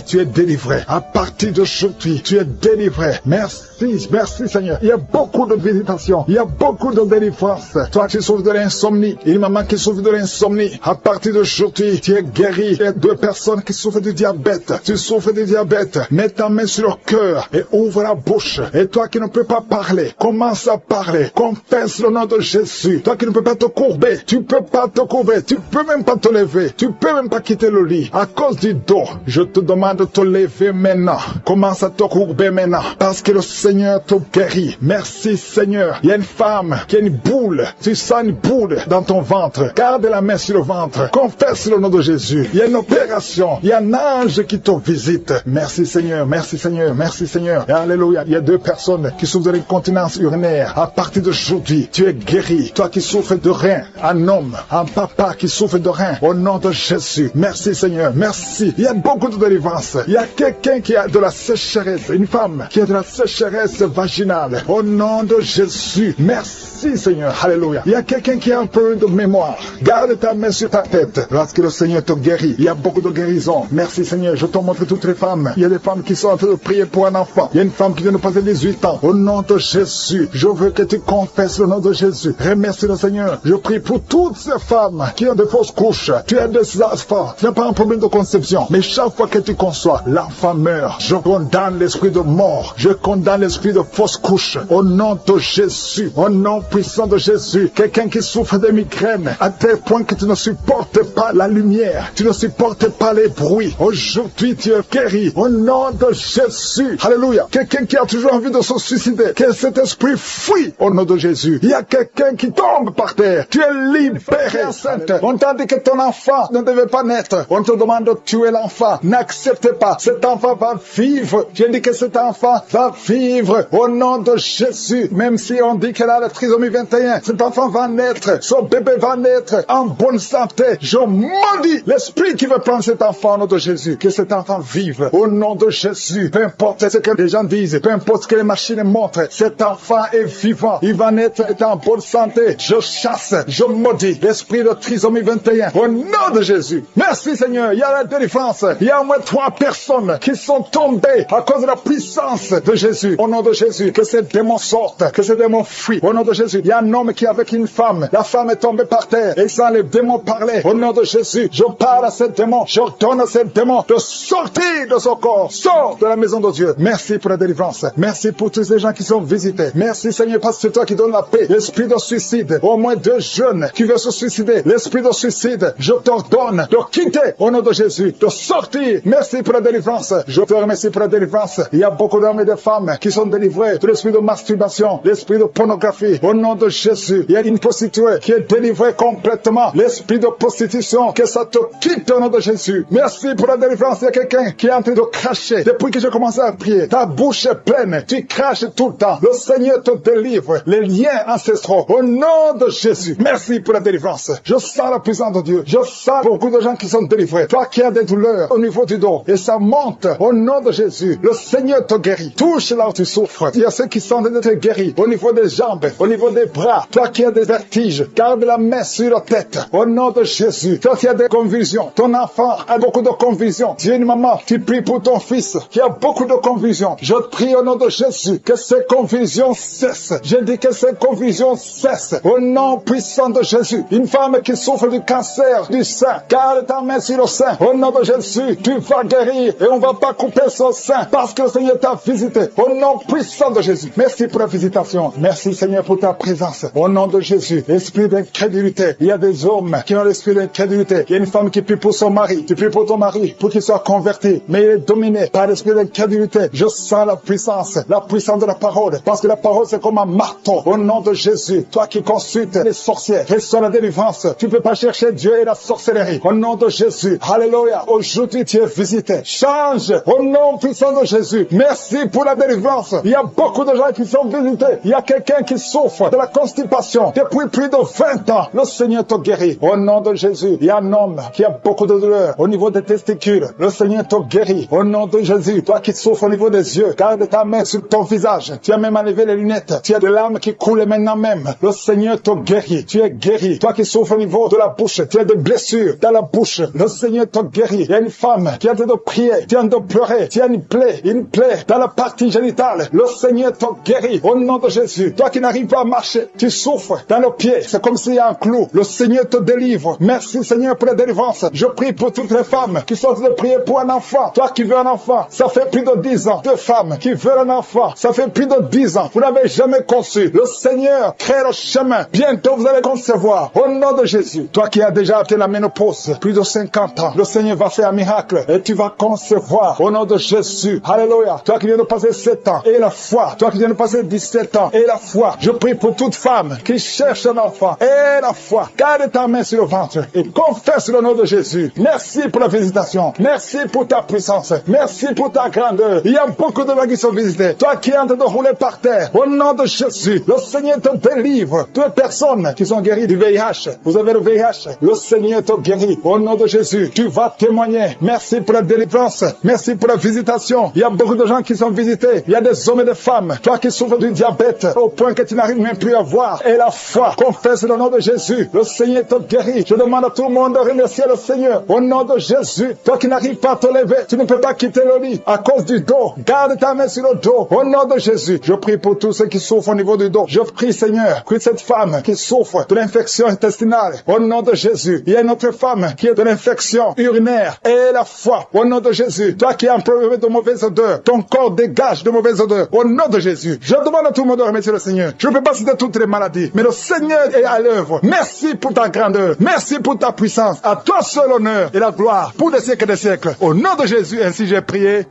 Speaker 2: tu es délivré. À partir d'aujourd'hui, tu es délivré. Merci, merci Seigneur. Il y a beaucoup de visitations. Il y a beaucoup de délivrance. Toi qui souffres de l'insomnie, une maman qui souffre de l'insomnie, à partir d'aujourd'hui, tu es guéri. Il y a 2 personnes qui souffrent du diabète. Tu souffres du diabète. Mets ta main sur le cœur et ouvre la bouche. Et toi qui ne peux pas parler, commence à parler. Confesse le nom de Jésus. Toi qui ne peux pas te courber, tu peux pas te courber. Tu peux même pas te lever. Tu peux même pas quitter le lit. À cause du dos, je te demande de te lever maintenant. Commence à te courber maintenant. Parce que le Seigneur te guérit. Merci Seigneur. Il y a une femme qui a une boule. Tu sens une boule dans ton ventre. Garde la main sur le ventre. Confesse le nom de Jésus. Il y a une opération. Il y a un ange qui te visite. Merci Seigneur. Merci Seigneur. Merci Seigneur. Et alléluia. Il y a 2 personnes qui souffrent de l'incontinence urinaire. À partir d'aujourd'hui, tu es guéri. Toi qui souffres de rein, un homme, un papa qui souffre de rein. Au nom de Jésus. Merci Seigneur. Merci. Il y a beaucoup de délivrance. Il y a quelqu'un qui a de la sécheresse. Une femme qui a de la sécheresse vaginale. Au nom de Jésus. Merci Seigneur. Alléluia. Il y a quelqu'un qui a un peu de mémoire. Garde ta main sur ta tête. Lorsque le Seigneur te guérit, il y a beaucoup de guérison. Merci Seigneur. Je te montre toutes les femmes. Il y a des femmes qui sont en train de prier pour un enfant. Il y a une femme qui vient de passer 18 ans. Au nom de Jésus, je veux que tu confesses le nom de Jésus. Remercie le Seigneur. Je prie pour toutes ces femmes qui ont de fausses couches. Tu as des enfants. Tu n'as pas un problème de conception. Mais chaque fois que tu conçois, l'enfant meurt. Je condamne l'esprit de mort. Je condamne l'esprit de fausse couche. Au nom de Jésus. Au nom puissant de Jésus. Quelqu'un qui souffre de migraines à tel point que tu ne supportes pas la lumière. Tu ne supportes pas les bruits. Aujourd'hui, tu es guéri. Au nom de Jésus. Alléluia. Quelqu'un qui a toujours envie de se suicider. Que cet esprit fuit au nom de Jésus. Il y a quelqu'un qui tombe par terre. Tu es libéré, sainte. On t'a dit que ton enfant ne devait pas naître. On te demande de tuer l'enfant. N'accepte pas. Cet enfant va vivre. J'ai dit que cet enfant va vivre au nom de Jésus. Même si on dit qu'elle a la trisomie 21, cet enfant va naître. Son bébé va naître en bonne santé. Je maudis l'esprit qui veut prendre cet enfant au nom de Jésus. Que cet enfant vive au nom de Jésus. Peu importe ce que les gens disent, peu importe ce que les machines montrent, cet enfant est vivant. Il va naître en bonne santé. Je chasse, je maudis l'esprit de trisomie 21 au nom de Jésus. Merci Seigneur. Il y a la délivrance. Il y a au moins 3 personnes qui sont tombées à cause de la puissance puissance de Jésus, au nom de Jésus, que ces démons sortent, que ces démons fuient. Au nom de Jésus, il y a un homme qui est avec une femme. La femme est tombée par terre et sans les démons parlaient. Au nom de Jésus, je parle à ces démons. J'ordonne à ces démons de sortir de son corps. Sors de la maison de Dieu. Merci pour la délivrance. Merci pour tous ces gens qui sont visités. Merci Seigneur parce que c'est toi qui donnes la paix. L'esprit de suicide, au moins 2 jeunes qui veulent se suicider. L'esprit de suicide, je t'ordonne de quitter au nom de Jésus, de sortir. Merci pour la délivrance. Je te remercie pour la délivrance. Il y a beaucoup d'hommes et de femmes qui sont délivrés de l'esprit de masturbation, l'esprit de pornographie. Au nom de Jésus, il y a une prostituée qui est délivrée complètement. L'esprit de prostitution, que ça te quitte au nom de Jésus. Merci pour la délivrance. Il y a quelqu'un qui est en train de cracher. Depuis que j'ai commencé à prier, ta bouche est pleine. Tu craches tout le temps. Le Seigneur te délivre. Les liens ancestraux. Au nom de Jésus. Merci pour la délivrance. Je sens la puissance de Dieu. Je sens beaucoup de gens qui sont délivrés. Toi qui as des douleurs au niveau du dos. Et ça monte. Au nom de Jésus. Le Seigneur te guérit. Touche là où tu souffres. Il y a ceux qui sont d'être guéris. Au niveau des jambes. Au niveau des bras. Toi qui as des vertiges. Garde la main sur la tête. Au nom de Jésus. Toi qui as des convulsions. Ton enfant a beaucoup de convulsions. Tu es une maman. Tu pries pour ton fils qui a beaucoup de convulsions. Je prie au nom de Jésus que ces convulsions cessent. Je dis que ces convulsions cessent. Au nom puissant de Jésus. Une femme qui souffre du cancer du sein. Garde ta main sur le sein. Au nom de Jésus. Tu vas guérir et on va pas couper son sein parce que le Seigneur t'a visité. Au nom puissant de Jésus. Merci pour la visitation. Merci Seigneur pour ta présence. Au nom de Jésus. Esprit d'incrédulité. Il y a des hommes qui ont l'esprit d'incrédulité. Il y a une femme qui prie pour son mari. Tu pries pour ton mari pour qu'il soit converti. Mais il est dominé par l'esprit d'incrédulité. Je sens la puissance de la parole. Parce que la parole c'est comme un marteau. Au nom de Jésus. Toi qui consultes les sorcières. Reçois la délivrance. Tu ne peux pas chercher Dieu et la sorcellerie. Au nom de Jésus. Alléluia. Aujourd'hui tu es visité. Change. Au nom puissant de Jésus. Merci pour la délivrance. Il y a beaucoup de gens qui sont visités. Il y a quelqu'un qui souffre de la constipation depuis plus de 20 ans. Le Seigneur te guérit. Au nom de Jésus. Il y a un homme qui a beaucoup de douleur au niveau des testicules. Le Seigneur te guérit. Au nom de Jésus. Toi qui souffres au niveau des yeux. Garde ta main sur ton visage. Tu as même enlevé les lunettes. Tu as de larmes qui coulent maintenant même. Le Seigneur te guérit. Tu es guéri. Toi qui souffres au niveau de la bouche. Tu as des blessures dans la bouche. Le Seigneur te guérit. Il y a une femme qui est en train de prier. Tu es en train de pleurer. Tu as une plaie dans la partie génitale. Le Seigneur te guérit. Au nom de Jésus. Toi qui n'arrives pas à marcher. Tu souffres dans le pied. C'est comme s'il y a un clou. Le Seigneur te délivre. Merci Seigneur pour la délivrance. Je prie pour toutes les femmes qui sont en train de prier pour un enfant. Toi qui veux un enfant. Ça fait plus de 10 ans. 2 femmes qui veulent un enfant. Ça fait plus de 10 ans. Vous n'avez jamais conçu. Le Seigneur crée le chemin. Bientôt vous allez concevoir. Au nom de Jésus. Toi qui as déjà atteint la ménopause. Plus de 50 ans. Le Seigneur va faire un miracle. Et tu vas concevoir. Au nom de Jésus. Alléluia. Toi qui viens de passer 7 ans. Et la foi. Toi qui viens de passer 17 ans. Et la foi. Je prie pour toute femme qui cherche un enfant. Et la foi. Garde ta main sur le ventre. Et confesse le nom de Jésus. Merci pour la visitation. Merci pour ta puissance. Merci pour ta grandeur. Il y a beaucoup de gens qui sont visités. Toi qui es en train de rouler par terre. Au nom de Jésus. Le Seigneur te délivre. Toutes les personnes qui sont guéries du VIH. Vous avez le VIH. Le Seigneur te guérit. Au nom de Jésus. Tu vas témoigner. Merci pour la délivrance. Merci pour la visitation. Il y a beaucoup de gens qui sont visités. Il y a des hommes et des femmes. Toi qui souffres du diabète au point que tu n'arrives même plus à voir. Et la foi. Confesse le nom de Jésus. Le Seigneur te guérit. Je demande à tout le monde de remercier le Seigneur. Au nom de Jésus. Toi qui n'arrives pas à te lever. Tu ne peux pas quitter le lit à cause du dos. Garde ta main sur le dos. Au nom de Jésus. Je prie pour tous ceux qui souffrent au niveau du dos. Je prie Seigneur que cette femme qui souffre de l'infection intestinale. Au nom de Jésus. Il y a une autre femme qui est de l'infection urinaire. Et la foi. Au nom de Jésus. Toi qui as un problème de mauvaise odeur. Ton corps dégage de mauvaise odeur. Au nom de Jésus. Je demande à tout le monde de remercier le Seigneur. Je ne peux pas citer toutes les maladies. Mais le Seigneur est à l'œuvre. Merci pour ta grandeur. Merci pour ta puissance. À toi seul l'honneur et la gloire pour des siècles et des siècles. Au nom de Jésus, ainsi j'ai prié.